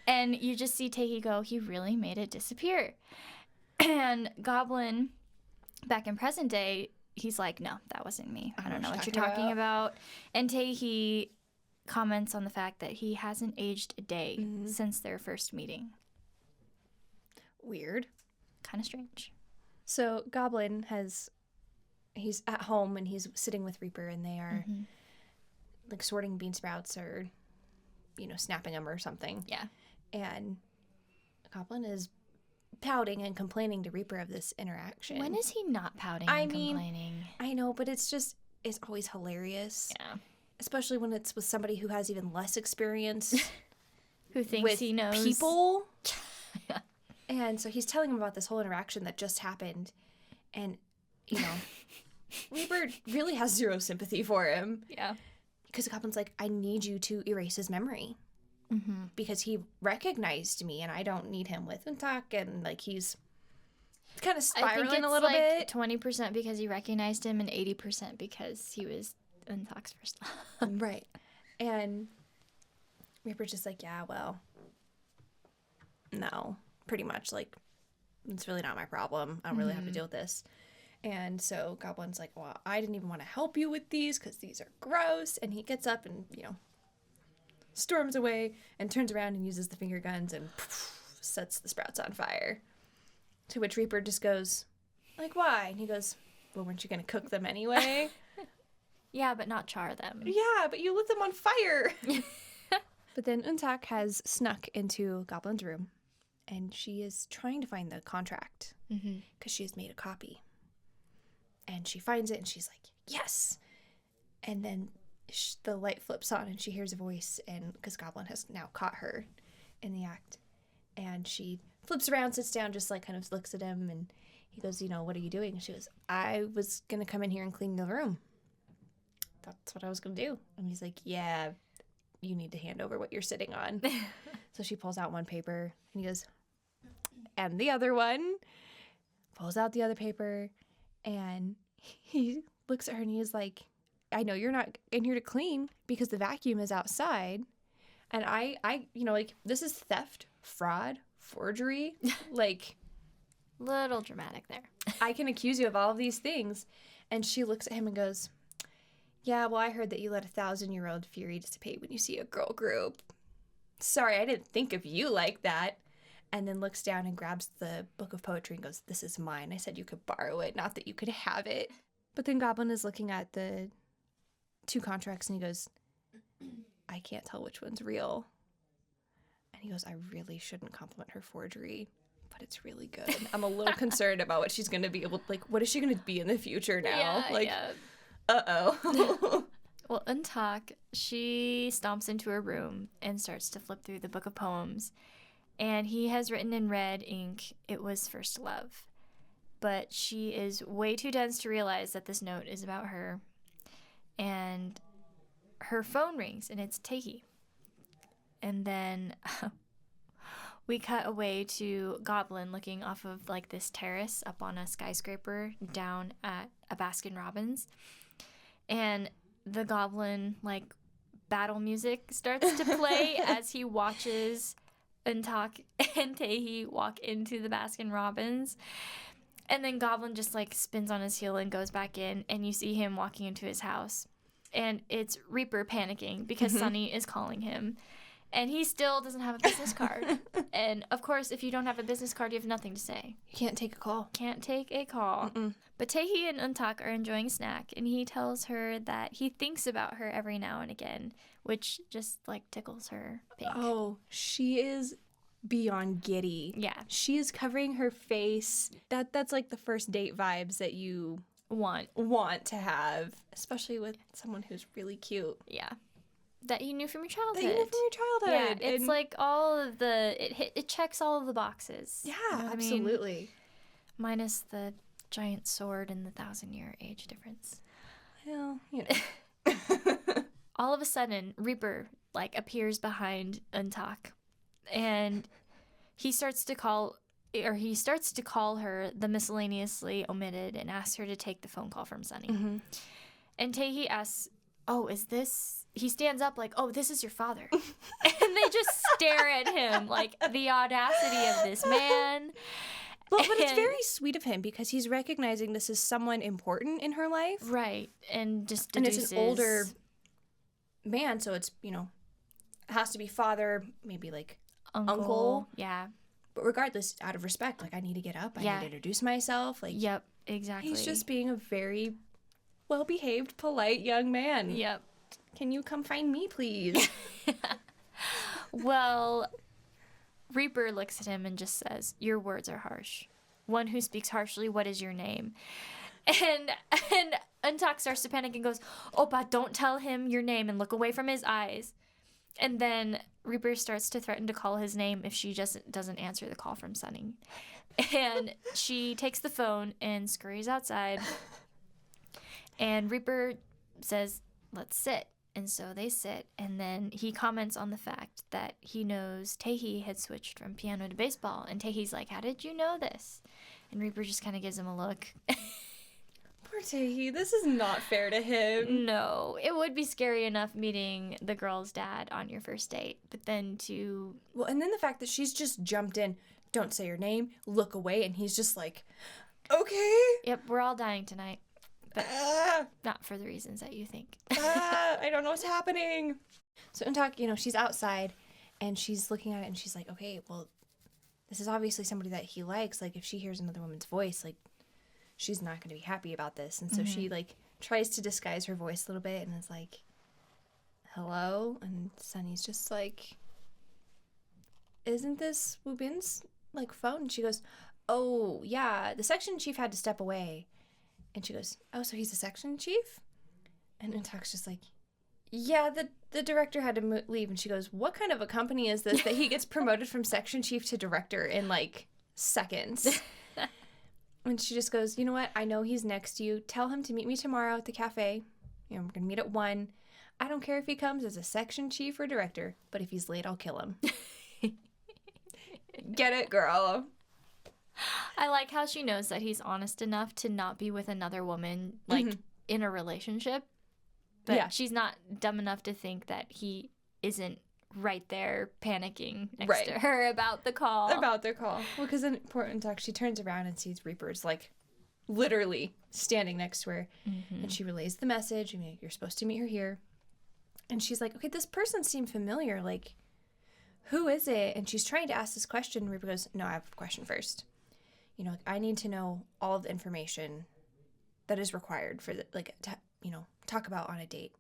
And you just see TaeHee go, he really made it disappear. And Goblin, back in present day, he's like, no, that wasn't me. I don't know what you're talking about. And TaeHee comments on the fact that he hasn't aged a day since their first meeting. Weird. Kind of strange. So Goblin he's at home and he's sitting with Reaper, and they are like sorting bean sprouts or, snapping them or something. Yeah. And Goblin is pouting and complaining to Reaper of this interaction. When is he not pouting and complaining? I know, but it's always hilarious. Yeah. Especially when it's with somebody who has even less experience. Who thinks he knows people. Yeah. And so he's telling him about this whole interaction that just happened. And, Reaper really has zero sympathy for him. Yeah. Because Goblin's like, I need you to erase his memory. Because he recognized me, and I don't need him with UnTak, and like he's kind of spiraling a little bit. 20% because he recognized him, and 80% because he was UnTak's first love. Right. And Reaper's just like, yeah, well, no, pretty much. Like, it's really not my problem. I don't really have to deal with this. And so Goblin's like, well, I didn't even want to help you with these because these are gross. And he gets up and, storms away and turns around and uses the finger guns and sets the sprouts on fire. To which Reaper just goes, like, why? And he goes, well, weren't you going to cook them anyway? Yeah, but not char them. Yeah, but you lit them on fire. But then UnTak has snuck into Goblin's room, and she is trying to find the contract because she has made a copy. And she finds it, and she's like, yes. And then the light flips on, and she hears a voice, and because Goblin has now caught her in the act. And she flips around, sits down, just like kind of looks at him, and he goes, what are you doing? And she goes, I was going to come in here and clean the room. That's what I was going to do. And he's like, yeah, you need to hand over what you're sitting on. So she pulls out one paper, and he goes, and the other one. Pulls out the other paper, and he looks at her, and he's like, I know you're not in here to clean because the vacuum is outside. And I this is theft, fraud, forgery. Like, little dramatic there. I can accuse you of all of these things. And she looks at him and goes, yeah, well, I heard that you let 1,000-year-old fury dissipate when you see a girl group. Sorry, I didn't think of you like that. And then looks down and grabs the book of poetry and goes, this is mine. I said you could borrow it, not that you could have it. But then Goblin is looking at the 2 contracts, and he goes, I can't tell which one's real. And he goes, I really shouldn't compliment her forgery, but it's really good. I'm a little concerned about what she's going to be able to, like, what is she going to be in the future now? Uh-oh. Well, UnTak, she stomps into her room and starts to flip through the book of poems. And he has written in red ink, it was first love. But she is way too dense to realize that this note is about her. And her phone rings, and it's TaeHee. And then we cut away to Goblin looking off of like this terrace up on a skyscraper down at a Baskin-Robbins. And the Goblin like battle music starts to play as he watches UnTak and TaeHee walk into the Baskin-Robbins. And then Goblin just like spins on his heel and goes back in, and you see him walking into his house. And it's Reaper panicking because Sunny is calling him. And he still doesn't have a business card. And, of course, if you don't have a business card, you have nothing to say. You can't take a call. Can't take a call. Mm-mm. But TaeHee and UnTak are enjoying a snack, and he tells her that he thinks about her every now and again, which just, like, tickles her pink. Oh, she is beyond giddy. Yeah. She is covering her face. That's like the first date vibes that you want to have, especially with someone who's really cute. Yeah. That you knew from your childhood. Yeah, it's like all of it checks all of the boxes. Yeah, you know what absolutely. I mean? Minus the giant sword and the 1,000-year age difference. Well, you know. All of a sudden, Reaper like appears behind UnTak, and he starts to call her the miscellaneously omitted and asks her to take the phone call from Sunny. Mm-hmm. And TaeHee asks, "Oh, is this?" He stands up like, "Oh, this is your father." And they just stare at him like the audacity of this man. Well, but it's very sweet of him because he's recognizing this is someone important in her life. Right. And just deduces... And it's an older man, so it's, you know, it has to be father, maybe like uncle. Yeah. But regardless, out of respect, like, I need to get up. I need to introduce myself. Like, yep, exactly. He's just being a very well-behaved, polite young man. Yep. Can you come find me, please? Well, Reaper looks at him and just says, "Your words are harsh. One who speaks harshly, what is your name?" And UnTak starts to panic and goes, "Oppa, don't tell him your name," and look away from his eyes. And then Reaper starts to threaten to call his name if she just doesn't answer the call from Sunny. And she takes the phone and scurries outside. And Reaper says, "Let's sit." And so they sit, and then he comments on the fact that he knows TaeHee had switched from piano to baseball. And TaeHee's like, "How did you know this?" And Reaper just kind of gives him a look. Poor TaeHee, this is not fair to him. No, it would be scary enough meeting the girl's dad on your first date, but then to... Well, and then the fact that she's just jumped in, "Don't say your name, look away," and he's just like, "Okay." Yep, we're all dying tonight. But not for the reasons that you think. I don't know what's happening. So UnTak, you know, she's outside and she's looking at it and she's like, okay, well, this is obviously somebody that he likes. Like, if she hears another woman's voice, like, she's not going to be happy about this. And so she, like, tries to disguise her voice a little bit and is like, "Hello?" And Sunny's just like, "Isn't this WooBin's, like, phone?" And she goes, "Oh, yeah, the section chief had to step away." And she goes, "Oh, so he's a section chief?" And UnTak's just like, "Yeah, the director had to leave." And she goes, "What kind of a company is this that he gets promoted from section chief to director in, like, seconds?" And she just goes, "You know what? I know he's next to you. Tell him to meet me tomorrow at the cafe. You know, we're going to meet at 1. I don't care if he comes as a section chief or director, but if he's late, I'll kill him." Get it, girl? I like how she knows that he's honest enough to not be with another woman, like, in a relationship. But she's not dumb enough to think that he isn't right there panicking next to her about the call. About their call. Well, because in poor UnTak, she turns around and sees Reaper's, like, literally standing next to her. And she relays the message. I mean, "You're supposed to meet her here." And she's like, "Okay, this person seemed familiar. Like, who is it?" And she's trying to ask this question. And Reaper goes, "No, I have a question first. You know, like, I need to know all of the information that is required for, you know, talk about on a date."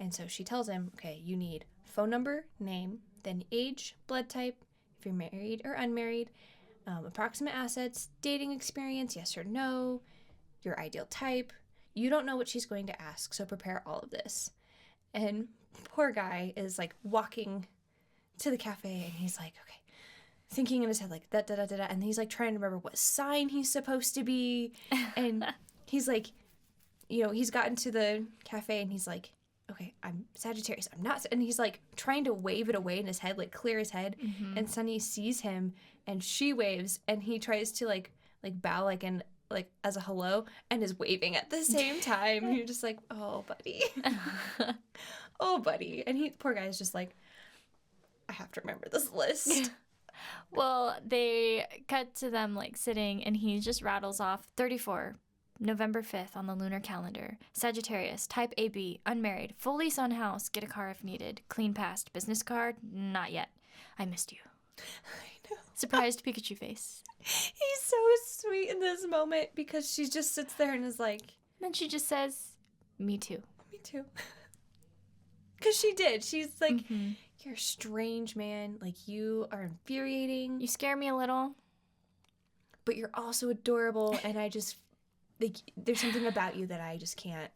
And so she tells him, "Okay, you need phone number, name, then age, blood type, if you're married or unmarried, approximate assets, dating experience, yes or no, your ideal type." You don't know what she's going to ask, so prepare all of this. And poor guy is, like, walking to the cafe, and he's like, okay, thinking in his head, like, da-da-da-da-da, and he's, like, trying to remember what sign he's supposed to be, and he's, like, you know, he's gotten to the cafe, and he's like, "Okay, I'm Sagittarius, I'm not," and he's, like, trying to wave it away in his head, like, clear his head, and Sunny sees him, and she waves, and he tries to, like bow, like, as a hello, and is waving at the same time, and you're just like, "Oh, buddy." Oh, buddy. And poor guy is just like, "I have to remember this list." Well, they cut to them, like, sitting, and he just rattles off 34, November 5th on the lunar calendar. Sagittarius, type AB, unmarried, full lease on house, get a car if needed. Clean past, business card, not yet. I missed you. I know. Surprised Pikachu face. He's so sweet in this moment because she just sits there and is like... Then she just says, me too. Me too. Because she did. She's like, you're a strange man. Like, you are infuriating. You scare me a little. But you're also adorable. And I just, like, there's something about you that I just can't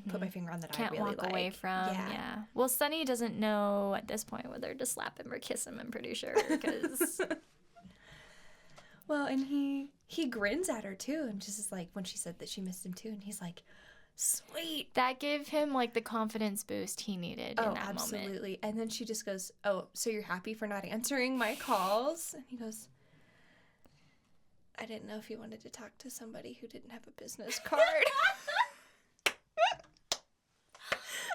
put my finger on that Can't I really walk away from. Yeah. Well, Sunny doesn't know at this point whether to slap him or kiss him, I'm pretty sure. Because... Well, and he grins at her, too. And just is like, when she said that she missed him, too. And he's like... Sweet. That gave him like the confidence boost he needed in that moment. Absolutely. And then she just goes, oh, so you're happy for not answering my calls? And he goes, I didn't know if you wanted to talk to somebody who didn't have a business card.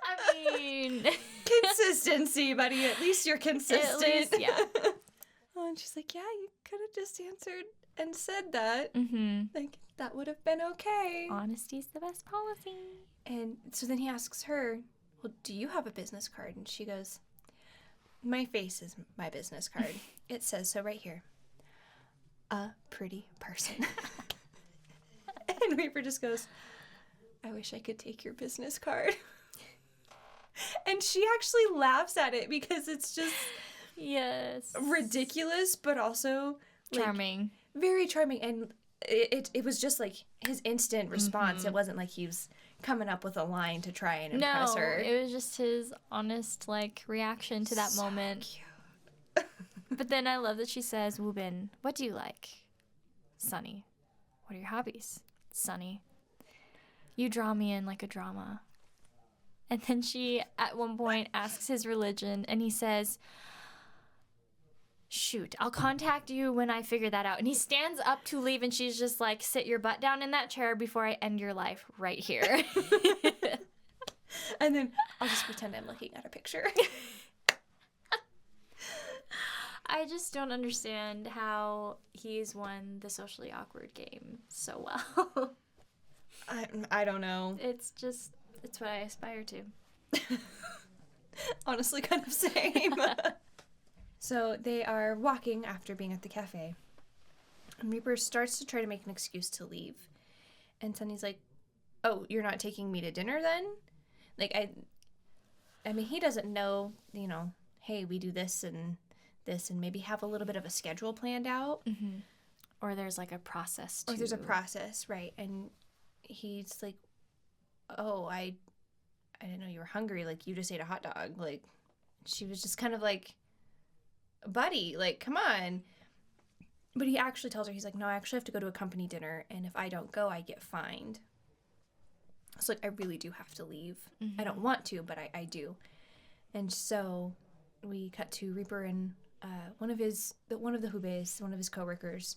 I mean... Consistency, buddy. At least you're consistent. At least, yeah. Oh, and she's like, yeah, you could have just answered and said that. Like, that would have been okay. Honesty's the best policy. And so then he asks her, well, do you have a business card? And she goes, my face is my business card. It says so right here. A pretty person. And Reaper just goes, I wish I could take your business card. And she actually laughs at it because it's just ridiculous, but also like, charming. Very charming. And it was just like his instant response. It wasn't like he was coming up with a line to try and impress her. It was just his honest like reaction to that moment. Cute. But then I love that she says, WooBin, what do you like? Sunny. What are your hobbies? Sunny. You draw me in like a drama. And then she at one point asks his religion and he says, shoot, I'll contact you when I figure that out. And he stands up to leave and she's just like, sit your butt down in that chair before I end your life right here. And then I'll just pretend I'm looking at a picture. I just don't understand how he's won the socially awkward game so well. I don't know. It's what I aspire to. Honestly, kind of same. So they are walking after being at the cafe. And Reaper starts to try to make an excuse to leave. And Sunny's like, oh, you're not taking me to dinner then? Like, I mean, he doesn't know, you know, hey, we do this and maybe have a little bit of a schedule planned out. Or there's like a process Or there's a process, right. And he's like, oh, I didn't know you were hungry. Like, you just ate a hot dog. Like, she was just kind of like, buddy, like, come on. But he actually tells her, he's like, no, I actually have to go to a company dinner, and if I don't go, I get fined. So, like, I really do have to leave. I don't want to, but I do. And so we cut to Reaper and one of the Hubes, one of his coworkers,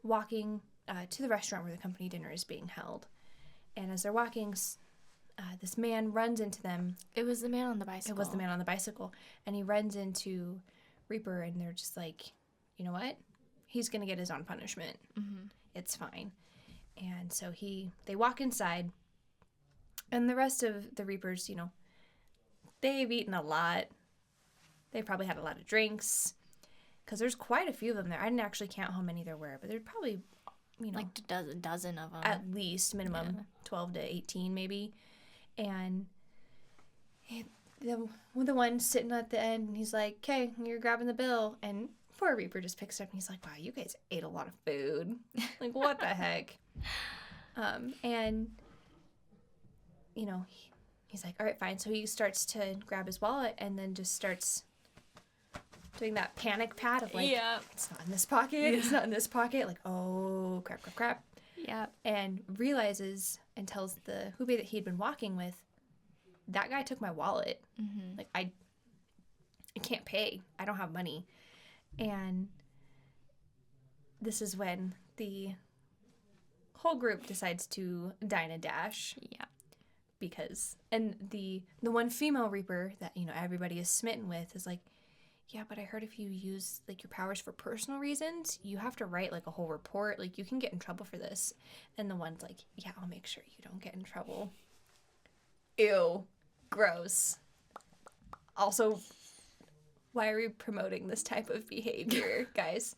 walking to the restaurant where the company dinner is being held. And as they're walking, this man runs into them. It was the man on the bicycle. It was the man on the bicycle. And he runs into Reaper, and they're just like, you know what? He's going to get his own punishment. It's fine. And so they walk inside, and the rest of the Reapers, you know, they've eaten a lot. They probably had a lot of drinks, because there's quite a few of them there. I didn't actually count how many there were, but there's probably, you know, like a dozen of them. At least, minimum 12 to 18 maybe. And the one sitting at the end, and he's like, okay, you're grabbing the bill. And poor Reaper just picks it up, and he's like, wow, you guys ate a lot of food. Like, what the heck? And, you know, he's like, all right, fine. So he starts to grab his wallet and then just starts doing that panic pat of like, it's not in this pocket, it's not in this pocket. Like, oh, crap. Yeah. And realizes and tells the Hube that he'd been walking with, that guy took my wallet. Like, I can't pay. I don't have money. And this is when the whole group decides to dine and dash. Yeah. Because, and the one female Reaper that, you know, everybody is smitten with is like, yeah, but I heard if you use, like, your powers for personal reasons, you have to write, like, a whole report. Like, you can get in trouble for this. And the one's like, yeah, I'll make sure you don't get in trouble. Ew. Gross. Also, why are we promoting this type of behavior, guys?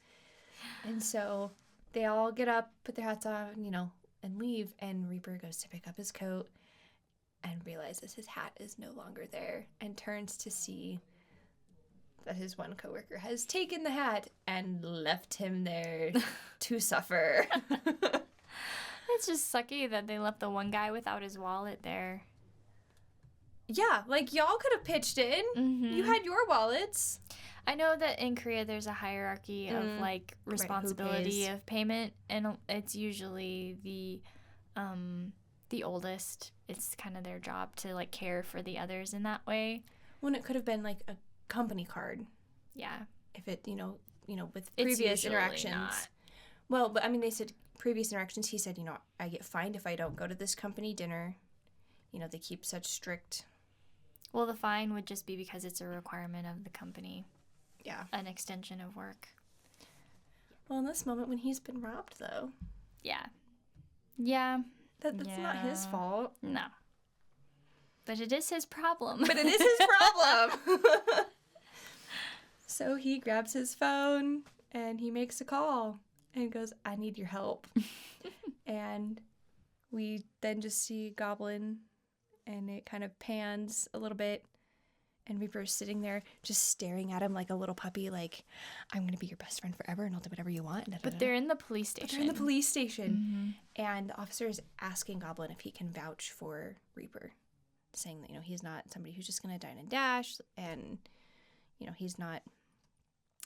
And so they all get up, put their hats on, and leave. And Reaper goes to pick up his coat and realizes his hat is no longer there and turns to see that his one coworker has taken the hat and left him there to suffer. It's just sucky that they left the one guy without his wallet there. Yeah, like, y'all could have pitched in. Mm-hmm. You had your wallets. I know that in Korea there's a hierarchy of, like, responsibility of payment, and it's usually the oldest. It's kind of their job to, like, care for the others in that way. When it could have been, like, a company card. Yeah. If it, with previous interactions. Not. Well, but, I mean, they said previous interactions, he said, I get fined if I don't go to this company dinner. They keep such strict... Well, the fine would just be because it's a requirement of the company. Yeah. An extension of work. Well, in this moment when he's been robbed, though. Yeah. Yeah. That's not his fault. No. But it is his problem. But it is his problem. So he grabs his phone and he makes a call and goes, I need your help. And we then just see Goblin, and it kind of pans a little bit, and Reaper's sitting there just staring at him like a little puppy, like, I'm going to be your best friend forever, and I'll do whatever you want. But they're in the police station. Mm-hmm. And the officer is asking Goblin if he can vouch for Reaper, saying that, he's not somebody who's just going to dine and dash, and, he's not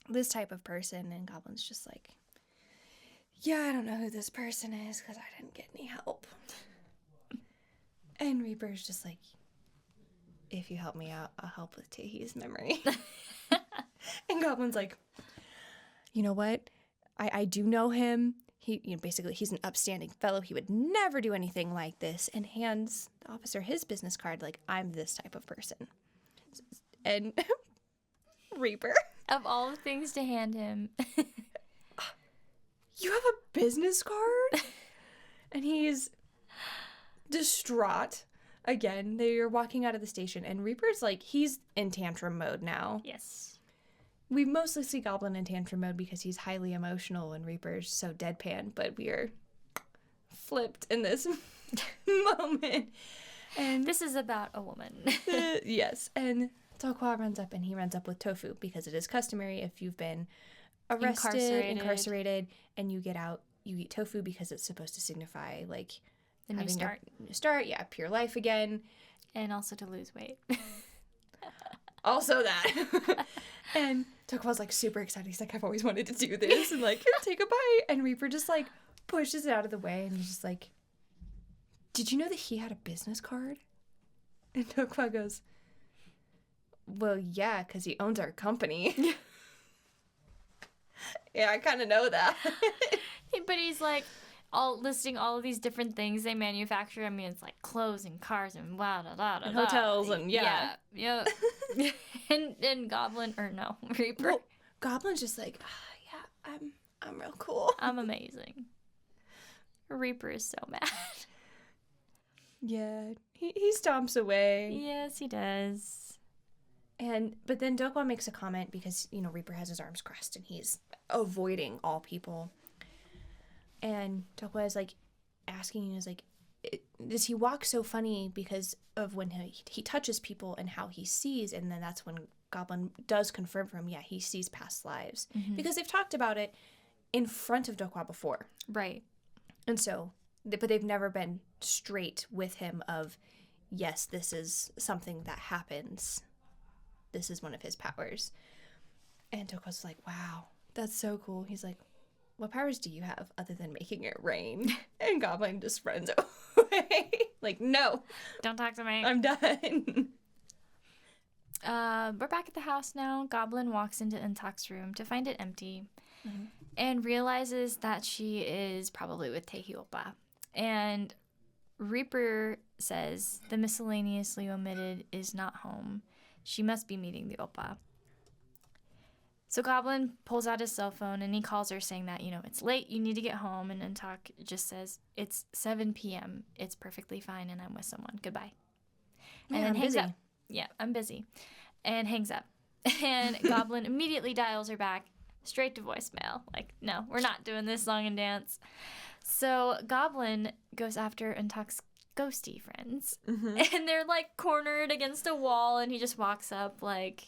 this type of person. And Goblin's just like, yeah, I don't know who this person is because I didn't get any help. And Reaper's just like, if you help me out, I'll help with TaeHee's memory. And Goblin's like, you know what? I do know him. He, basically, he's an upstanding fellow. He would never do anything like this. And hands the officer his business card, like, I'm this type of person. And Reaper. Of all the things to hand him. You have a business card? And he's distraught. Again, they're walking out of the station, and Reaper's like, he's in tantrum mode now. Yes. We mostly see Goblin in tantrum mode because he's highly emotional and Reaper's so deadpan, but we are flipped in this moment. And this is about a woman. Yes, and Dokwa runs up, and he runs up with tofu because it is customary if you've been arrested, incarcerated, and you get out, you eat tofu because it's supposed to signify, like, the new start. New start, yeah, pure life again. And also to lose weight. Also that. And Tokwa's, like, super excited. He's like, I've always wanted to do this. And, like, here, take a bite. And Reaper just, like, pushes it out of the way. And he's just like, did you know that he had a business card? And Tokwa goes, well, yeah, because he owns our company. Yeah, I kind of know that. But he's like, listing all of these different things they manufacture. I mean, it's like clothes and cars and and hotels and yeah. and Goblin, or no, Reaper. Well, Goblin's just like, yeah, I'm real cool. I'm amazing. Reaper is so mad. Yeah, he stomps away. Yes, he does. But then Dokwa makes a comment because, Reaper has his arms crossed and he's avoiding all people. And Dokwa is, like, asking, is like, does he walk so funny because of when he touches people and how he sees? And then that's when Goblin does confirm for him, yeah, he sees past lives. Mm-hmm. Because they've talked about it in front of Dokwa before. Right. And so, but they've never been straight with him of, yes, this is something that happens. This is one of his powers. And Dokwa's like, wow, that's so cool. He's like, what powers do you have other than making it rain? And Goblin just runs away. Like, no. Don't talk to me. I'm done. We're back at the house now. Goblin walks into EunTak's room to find it empty and realizes that she is probably with TaeHee Oppa. And Reaper says the miscellaneously omitted is not home. She must be meeting the Oppa. So Goblin pulls out his cell phone and he calls her saying that, it's late, you need to get home. And UnTak just says, it's 7 p.m. It's perfectly fine and I'm with someone. Goodbye. And then hangs up. Yeah, I'm busy. And hangs up. And Goblin immediately dials her back straight to voicemail. Like, no, we're not doing this song and dance. So Goblin goes after UnTak's ghosty friends. And they're like cornered against a wall and he just walks up like,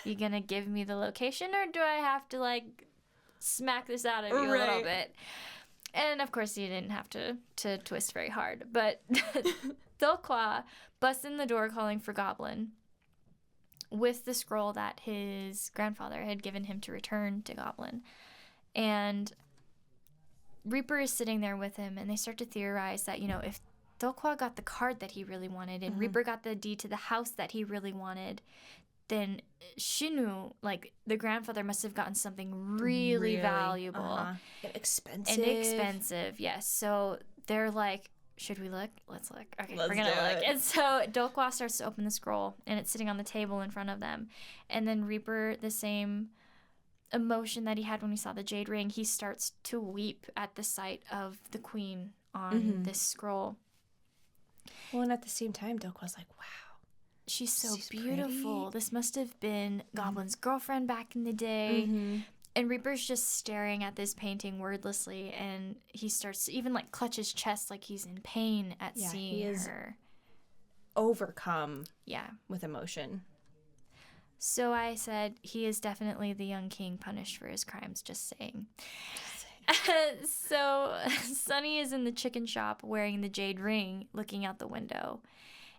you gonna give me the location or do I have to like smack this out of you a little bit? And of course he didn't have to twist very hard. But TaeHee busts in the door calling for Goblin with the scroll that his grandfather had given him to return to Goblin. And Reaper is sitting there with him and they start to theorize that, if TaeHee got the card that he really wanted and Reaper got the deed to the house that he really wanted, then Shinu, like the grandfather, must have gotten something really valuable. Expensive, yes. So they're like, should we look? Let's look. Okay, we're going to look. And so TaeHee starts to open the scroll and it's sitting on the table in front of them. And then Reaper, the same emotion that he had when he saw the jade ring, he starts to weep at the sight of the queen on this scroll. Well, and at the same time, TaeHee's like, wow. She's beautiful. Pretty. This must have been Goblin's girlfriend back in the day. And Reaper's just staring at this painting wordlessly, and he starts to even like clutch his chest like he's in pain at seeing her. Overcome with emotion. So I said, he is definitely the young king punished for his crimes, just saying. So Sunny is in the chicken shop wearing the jade ring, looking out the window.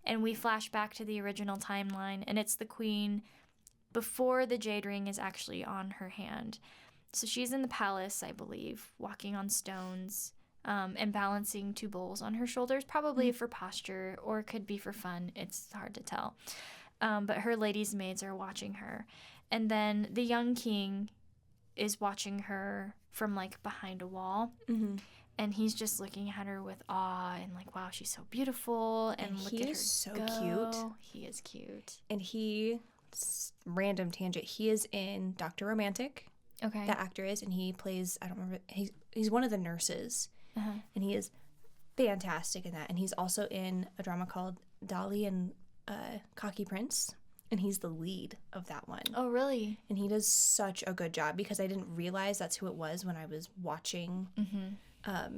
And we flash back to the original timeline, and it's the queen before the jade ring is actually on her hand. So she's in the palace, I believe, walking on stones and balancing 2 bowls on her shoulders, probably for posture, or it could be for fun. It's hard to tell. But her ladies' maids are watching her. And then the young king is watching her from, like, behind a wall. And he's just looking at her with awe and like, wow, she's so beautiful. And look at her so go. Cute. He is cute. And random tangent, he is in Dr. Romantic. Okay. That actor is, and he plays, I don't remember, he's one of the nurses. And he is fantastic in that. And he's also in a drama called Dolly and Cocky Prince. And he's the lead of that one. Oh, really? And he does such a good job because I didn't realize that's who it was when I was watching. I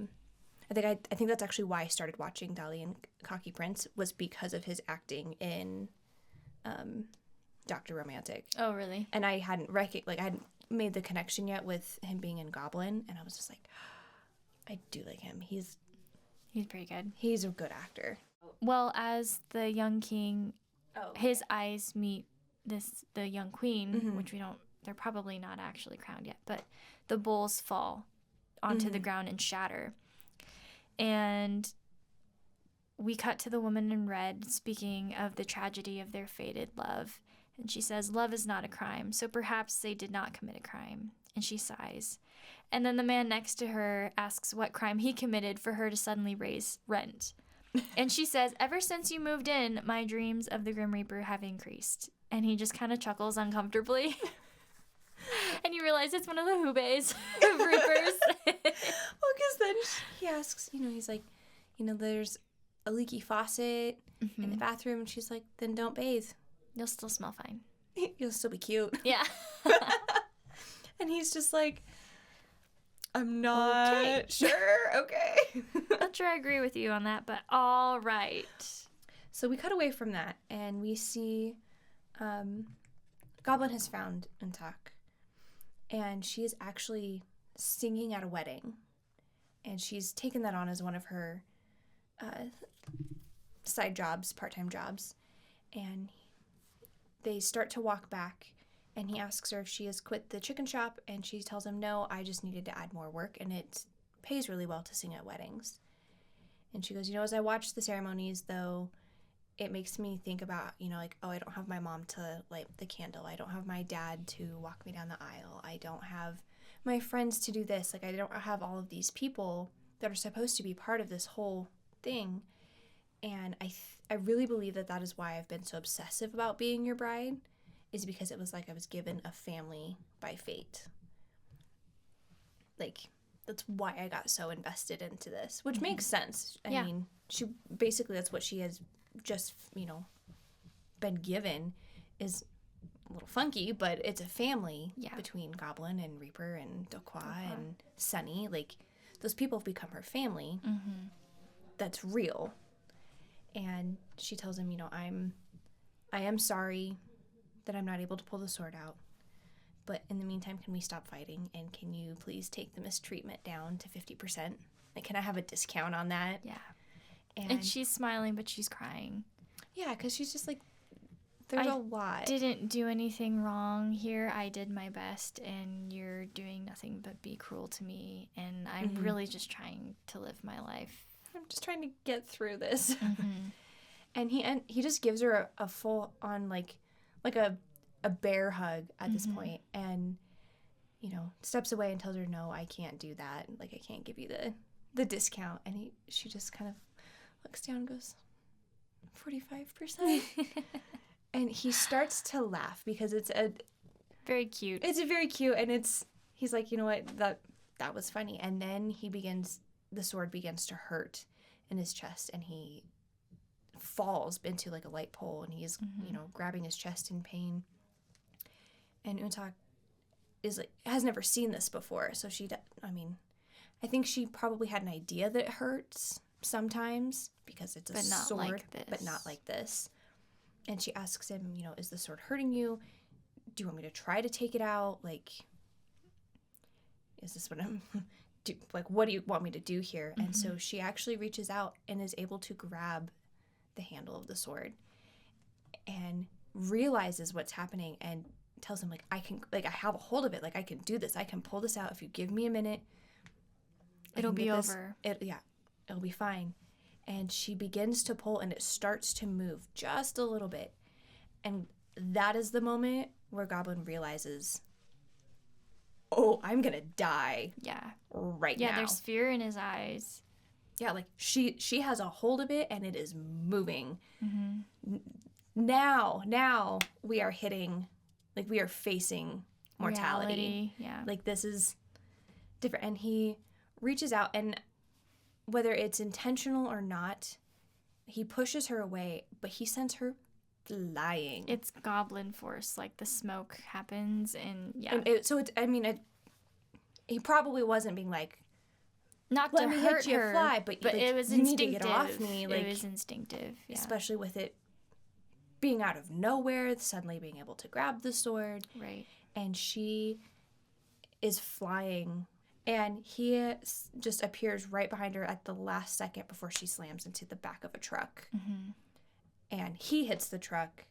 think that's actually why I started watching Dolly and Cocky Prince, was because of his acting in Dr. Romantic. Oh, really? And I hadn't I hadn't made the connection yet with him being in Goblin, and I was just like, I do like him. He's pretty good. He's a good actor. Well, as the young king, his eyes meet the young queen, which they're probably not actually crowned yet, but the bowls fall onto the ground and shatter. And we cut to the woman in red speaking of the tragedy of their fated love. And she says, love is not a crime, so perhaps they did not commit a crime. And she sighs. And then the man next to her asks what crime he committed for her to suddenly raise rent. And she says, ever since you moved in, my dreams of the Grim Reaper have increased. And he just kind of chuckles uncomfortably. And you realize it's one of the Hubei's of Reapers. Well, because then he asks, he's like, there's a leaky faucet in the bathroom. And she's like, then don't bathe. You'll still smell fine. You'll still be cute. Yeah. And he's just like, I'm not sure. Okay. Not sure I agree with you on that, but all right. So we cut away from that, and we see Goblin has found UnTak. And she is actually singing at a wedding. And she's taken that on as one of her side jobs, part-time jobs. And they start to walk back. And he asks her if she has quit the chicken shop. And she tells him, no, I just needed to add more work. And it pays really well to sing at weddings. And she goes, as I watch the ceremonies, though, it makes me think about, I don't have my mom to light the candle. I don't have my dad to walk me down the aisle. I don't have my friends to do this. I don't have all of these people that are supposed to be part of this whole thing. And I really believe that is why I've been so obsessive about being your bride, is because it was like I was given a family by fate. Like, that's why I got so invested into this, which makes sense. I mean, she basically, that's what she has just, you know, been given, is a little funky, but it's a family between Goblin and Reaper and Dokwa and Sunny. Like, those people have become her family. That's real. And she tells him, you know, I am sorry that I'm not able to pull the sword out. But in the meantime, can we stop fighting? And can you please take the mistreatment down to 50%? Like, can I have a discount on that? Yeah. And she's smiling, but she's crying. Yeah, because she's just like, there's a lot. I didn't do anything wrong here. I did my best, and you're doing nothing but be cruel to me. And I'm really just trying to live my life. I'm just trying to get through this. And he just gives her a full on, like a bear hug at this point, and, you know, steps away and tells her, no, I can't do that. Like, I can't give you the discount. And she just kind of looks down and goes, 45%? And he starts to laugh because it's very cute. It's very cute, and he's like, you know what, that was funny. And then the sword begins to hurt in his chest, and he falls into like a light pole, and he's, you know, grabbing his chest in pain. And EunTak has never seen this before, so I think she probably had an idea that it hurts sometimes because it's a sword, but not like this. And she asks him, you know, is the sword hurting you? Do you want me to try to take it out? Like, is this what what do you want me to do here? And so she actually reaches out and is able to grab the handle of the sword and realizes what's happening and tells him, like, I have a hold of it. Like, I can do this. I can pull this out. If you give me a minute, it'll be over. It'll be fine. And she begins to pull, and it starts to move just a little bit. And that is the moment where Goblin realizes, oh, I'm going to die. Yeah. Right now. Yeah, there's fear in his eyes. Yeah, like, she has a hold of it, and it is moving. Now we are hitting, like, we are facing mortality. Reality, yeah. Like, this is different. And he reaches out, and whether it's intentional or not, he pushes her away, but he sends her flying. It's goblin force. Like, the smoke happens, and yeah. And he probably wasn't being like, not let to me hurt hit you her, fly, but like, it was you instinctive. need to get off me. Like, it was instinctive, yeah. Especially with it being out of nowhere, suddenly being able to grab the sword. Right. And she is flying, and he just appears right behind her at the last second before she slams into the back of a truck. And he hits the truck,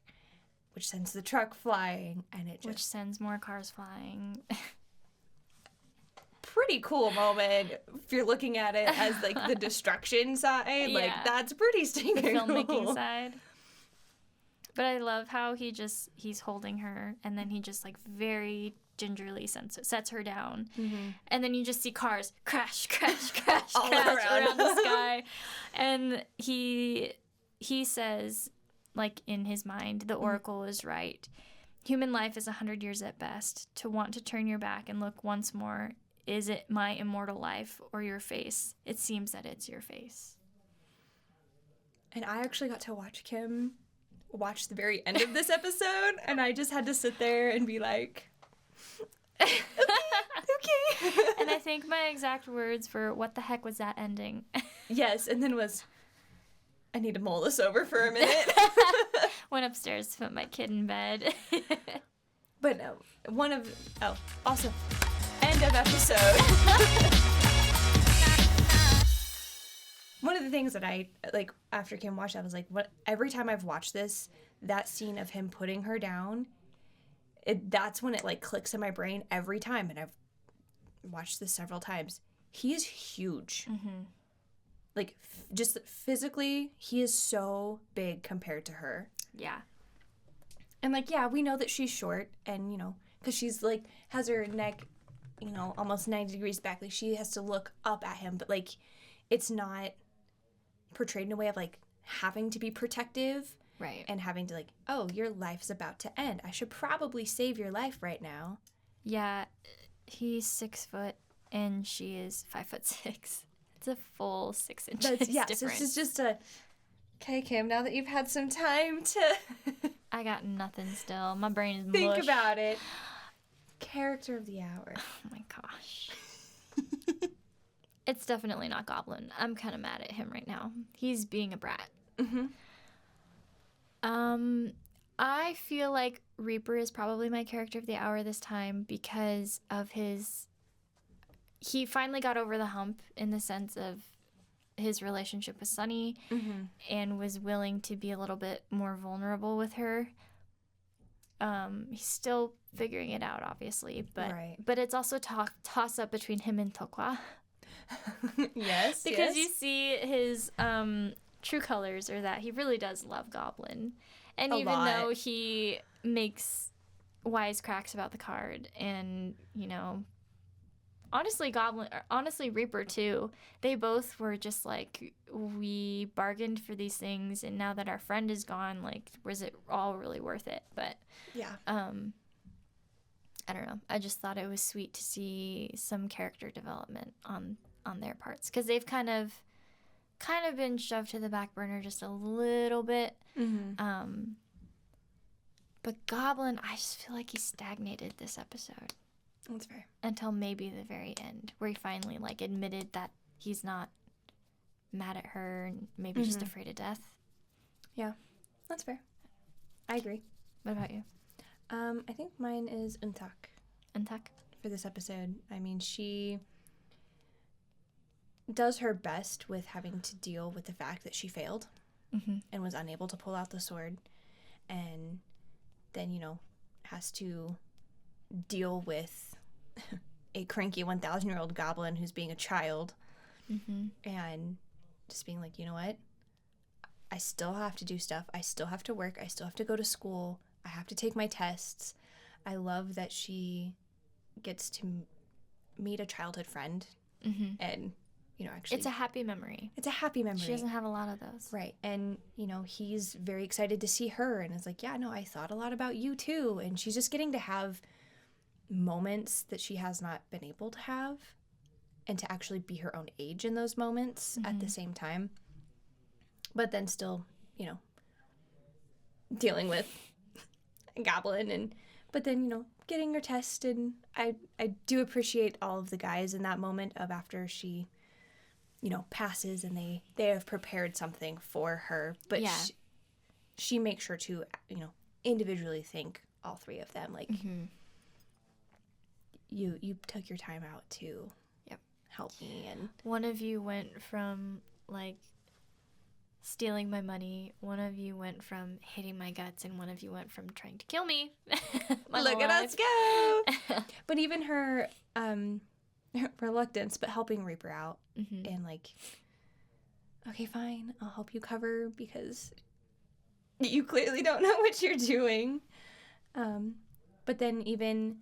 which sends the truck flying, and which sends more cars flying. Pretty cool moment if you're looking at it as, like, the destruction side. Yeah. Like, that's pretty stinking the filmmaking cool. side. But I love how he's holding her, and then he just, like, very gingerly sets her down. And then you just see cars crash, crash, crash, all crash around the sky. And he says, like, in his mind, the oracle is right. Human life is 100 years at best. To want to turn your back and look once more, is it my immortal life or your face? It seems that it's your face. And I actually got to watch Kim watch the very end of this episode, and I just had to sit there and be like, okay. And I think my exact words were, what the heck was that ending? Yes, and then was, I need to mull this over for a minute. Went upstairs to put my kid in bed. But no, also, end of episode. One of the things that I, like, after Kim watched, I was like, every time I've watched this, that scene of him putting her down, that's when it, like, clicks in my brain every time. And I've watched this several times. He is huge. Like, just physically, he is so big compared to her. Yeah. And, like, yeah, we know that she's short, and, you know, because she's, like, has her neck, you know, almost 90 degrees back. Like, she has to look up at him, but, like, it's not portrayed in a way of, like, having to be protective. Right. And having to, like, oh, your life is about to end. I should probably save your life right now. Yeah, he's 6 foot and she is 5'6". It's a full 6 inches difference. So it's just a, okay, Kim, now that you've had some time to I got nothing still. My brain is think mush. about it. Character of the hour. Oh my gosh. It's definitely not Goblin. I'm kind of mad at him right now. He's being a brat. Mm-hmm. I feel like Reaper is probably my character of the hour this time because of he finally got over the hump in the sense of his relationship with Sunny and was willing to be a little bit more vulnerable with her. He's still figuring it out, obviously, but it's also toss up between him and Tokwa. Yes, because you see his true colors are that he really does love Goblin. And even though he makes wisecracks about the card and, you know, honestly Reaper too, they both were just like, we bargained for these things and now that our friend is gone, like, was it all really worth it? But yeah. I don't know. I just thought it was sweet to see some character development on their parts because they've kind of been shoved to the back burner just a little bit. But Goblin, I just feel like he stagnated this episode. That's fair. Until maybe the very end, where he finally like admitted that he's not mad at her and maybe just afraid of death. Yeah, that's fair. I agree. What about you? I think mine is EunTak. EunTak? For this episode. I mean, she does her best with having to deal with the fact that she failed and was unable to pull out the sword, and then, you know, has to deal with a cranky 1,000-year-old goblin who's being a child and just being like, you know what? I still have to do stuff. I still have to work. I still have to go to school. I have to take my tests. I love that she gets to meet a childhood friend and, you know, actually... It's a happy memory. It's a happy memory. She doesn't have a lot of those. Right. And, you know, he's very excited to see her and is like, yeah, no, I thought a lot about you too. And she's just getting to have moments that she has not been able to have and to actually be her own age in those moments at the same time. But then still, you know, dealing with a goblin but then, you know, getting her test. And I do appreciate all of the guys in that moment of after she, you know, passes and they have prepared something for her. But yeah. she makes sure to, you know, individually thank all three of them. Like, you took your time out to help me. And one of you went from, like, stealing my money, one of you went from hitting my guts, and one of you went from trying to kill me. Look at us go! But even her reluctance, but helping Reaper out and like, okay, fine, I'll help you cover because you clearly don't know what you're doing. But then even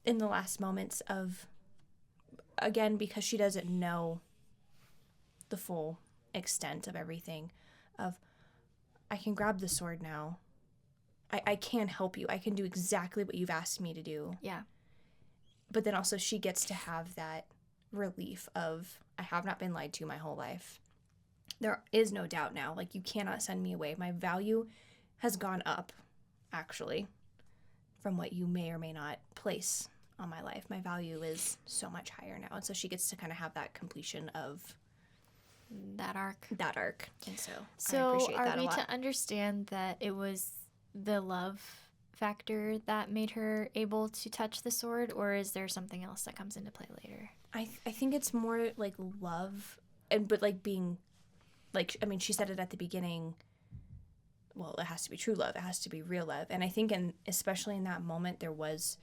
in the last moments of, again, because she doesn't know the full extent of everything, of I can grab the sword now. I can help you. I can do exactly what you've asked me to do. Yeah. But then also she gets to have that relief of I have not been lied to my whole life. There is no doubt now. Like, you cannot send me away. My value has gone up, actually, from what you may or may not place on my life. My value is so much higher now. And so she gets to kind of have that completion of that arc. And so I appreciate that a lot. are we to understand that it was the love factor that made her able to touch the sword, or is there something else that comes into play later? I think it's more like love, but like being, like, I mean, she said it at the beginning, well, it has to be true love, it has to be real love. And I think especially in that moment, there was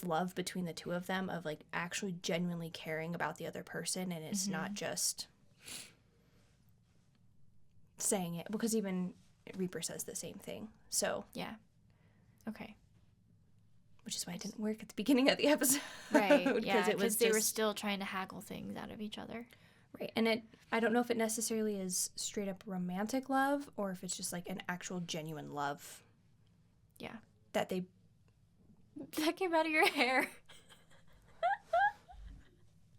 love between the two of them, of like actually genuinely caring about the other person, and it's not just saying it, because even Reaper says the same thing. So yeah, okay, which is why it didn't work at the beginning of the episode, right? Yeah, because they were still trying to haggle things out of each other, Right. And I don't know if it necessarily is straight up romantic love or if it's just like an actual genuine love. Yeah. That came out of your hair.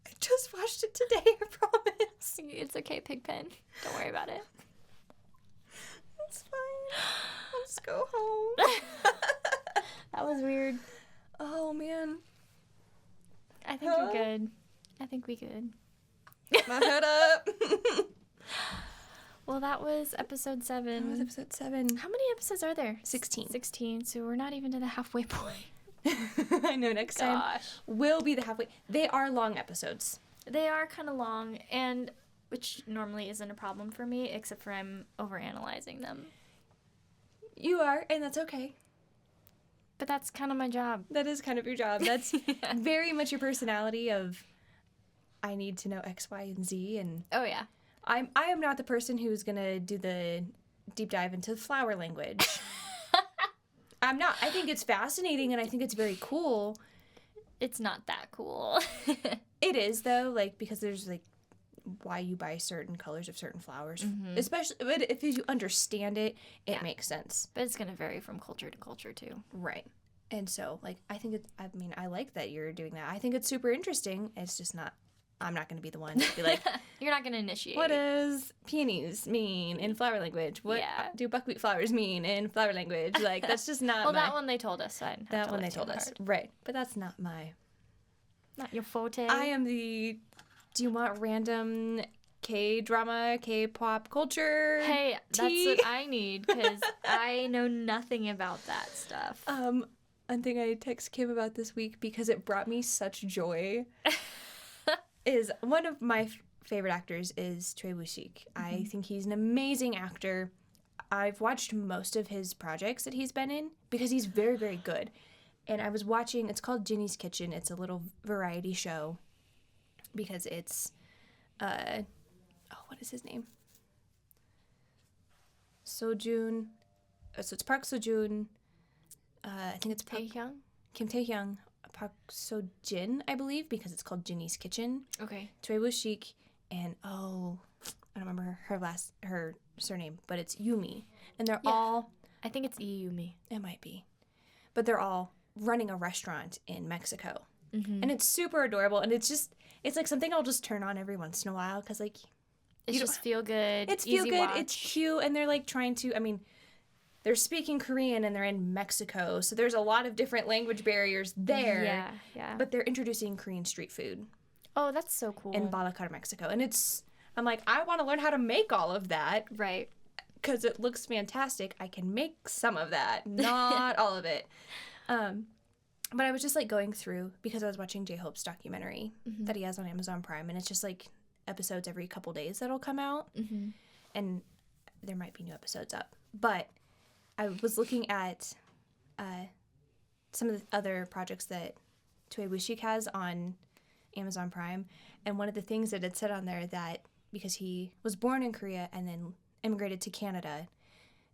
I just watched it today, I promise. It's okay, Pigpen. Don't worry about it. It's fine. Let's go home. That was weird. Oh, man. I think you're good. I think we good. My head up. Well, that was episode 7. That was episode 7. How many episodes are there? 16. 16, so we're not even to the halfway point. I know, next time will be the halfway. They are long episodes. They are kind of long, and which normally isn't a problem for me, except for I'm overanalyzing them. You are, and that's okay. But that's kind of my job. That is kind of your job. That's very much your personality of, I need to know X, Y, and Z. And oh, yeah. I am not the person who's going to do the deep dive into flower language. I'm not. I think it's fascinating, and I think it's very cool. It's not that cool. It is, though, like, because there's, like, why you buy certain colors of certain flowers. Mm-hmm. Especially, but if you understand it, it makes sense. But it's going to vary from culture to culture, too. Right. And so, like, I like that you're doing that. I think it's super interesting. It's just not, I'm not going to be the one to be like, you're not going to initiate. What does peonies mean in flower language? What do buckwheat flowers mean in flower language? Like, that's just not well, that one they told us. That one they told us. Right. But that's not not your forte. I am the, do you want random K-drama, K-pop culture? Hey, that's what I need, because I know nothing about that stuff. One thing I text Kim about this week, because it brought me such joy, is one of my favorite actors is TaeHee. Mm-hmm. I think he's an amazing actor. I've watched most of his projects that he's been in because he's very, very good. And I was watching, it's called Ginny's Kitchen. It's a little variety show because it's, what is his name? Sojun. So it's Park Sojun. I think it's Taehyung? Kim Taehyung. Park Sojin, I believe, because it's called Ginny's Kitchen. Okay. TaeHee, and I don't remember her surname, but it's Yumi. And they're all, I think it's Yumi. It might be. But they're all running a restaurant in Mexico. Mm-hmm. And it's super adorable, and it's like something I'll just turn on every once in a while because, like, it's just feel good. It's feel good. It's cute, and they're like trying to. I mean, they're speaking Korean and they're in Mexico, so there's a lot of different language barriers there. Yeah. But they're introducing Korean street food. Oh, that's so cool. In Balacar, Mexico, and I'm like, I want to learn how to make all of that. Right. Because it looks fantastic. I can make some of that, not all of it. But I was just like going through because I was watching J-Hope's documentary that he has on Amazon Prime, and it's just like episodes every couple days that'll come out, and there might be new episodes up. But I was looking at some of the other projects that TaeHee has on Amazon Prime, and one of the things that it said on there that because he was born in Korea and then immigrated to Canada,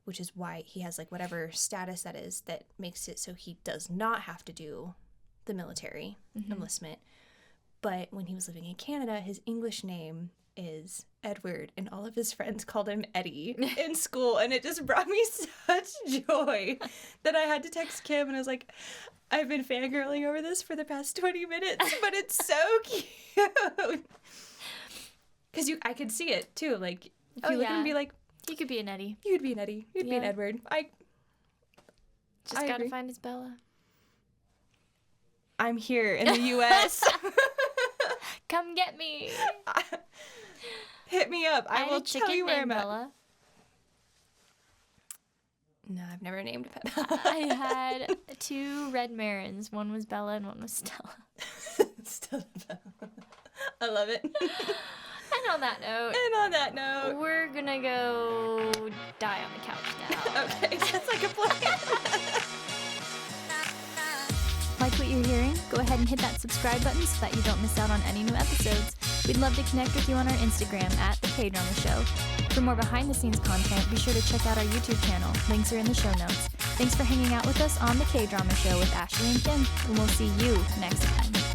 which is why he has like whatever status that is that makes it so he does not have to do the military enlistment. But when he was living in Canada, his English name is Edward, and all of his friends called him Eddie in school, and it just brought me such joy that I had to text Kim, and I was like, I've been fangirling over this for the past 20 minutes, but it's so cute. Because I could see it, too. Like, if you look at him and be like, he could be an Eddie. You'd be an Eddie. You'd be an Edward. I gotta agree. find his Bella. I'm here in the U.S. Come get me. Hit me up. I will tell you where I'm at. Bella. No, I've never named a pet. I had 2 red Marins. One was Bella and one was Stella. Stella Bella. I love it. And on that note, we're gonna go die on the couch now. Okay, that's like a plan. Like what you're hearing? Go ahead and hit that subscribe button so that you don't miss out on any new episodes. We'd love to connect with you on our Instagram at The KDrama Show. For more behind-the-scenes content, be sure to check out our YouTube channel. Links are in the show notes. Thanks for hanging out with us on The KDrama Show with Ashley and Kim, and we'll see you next time.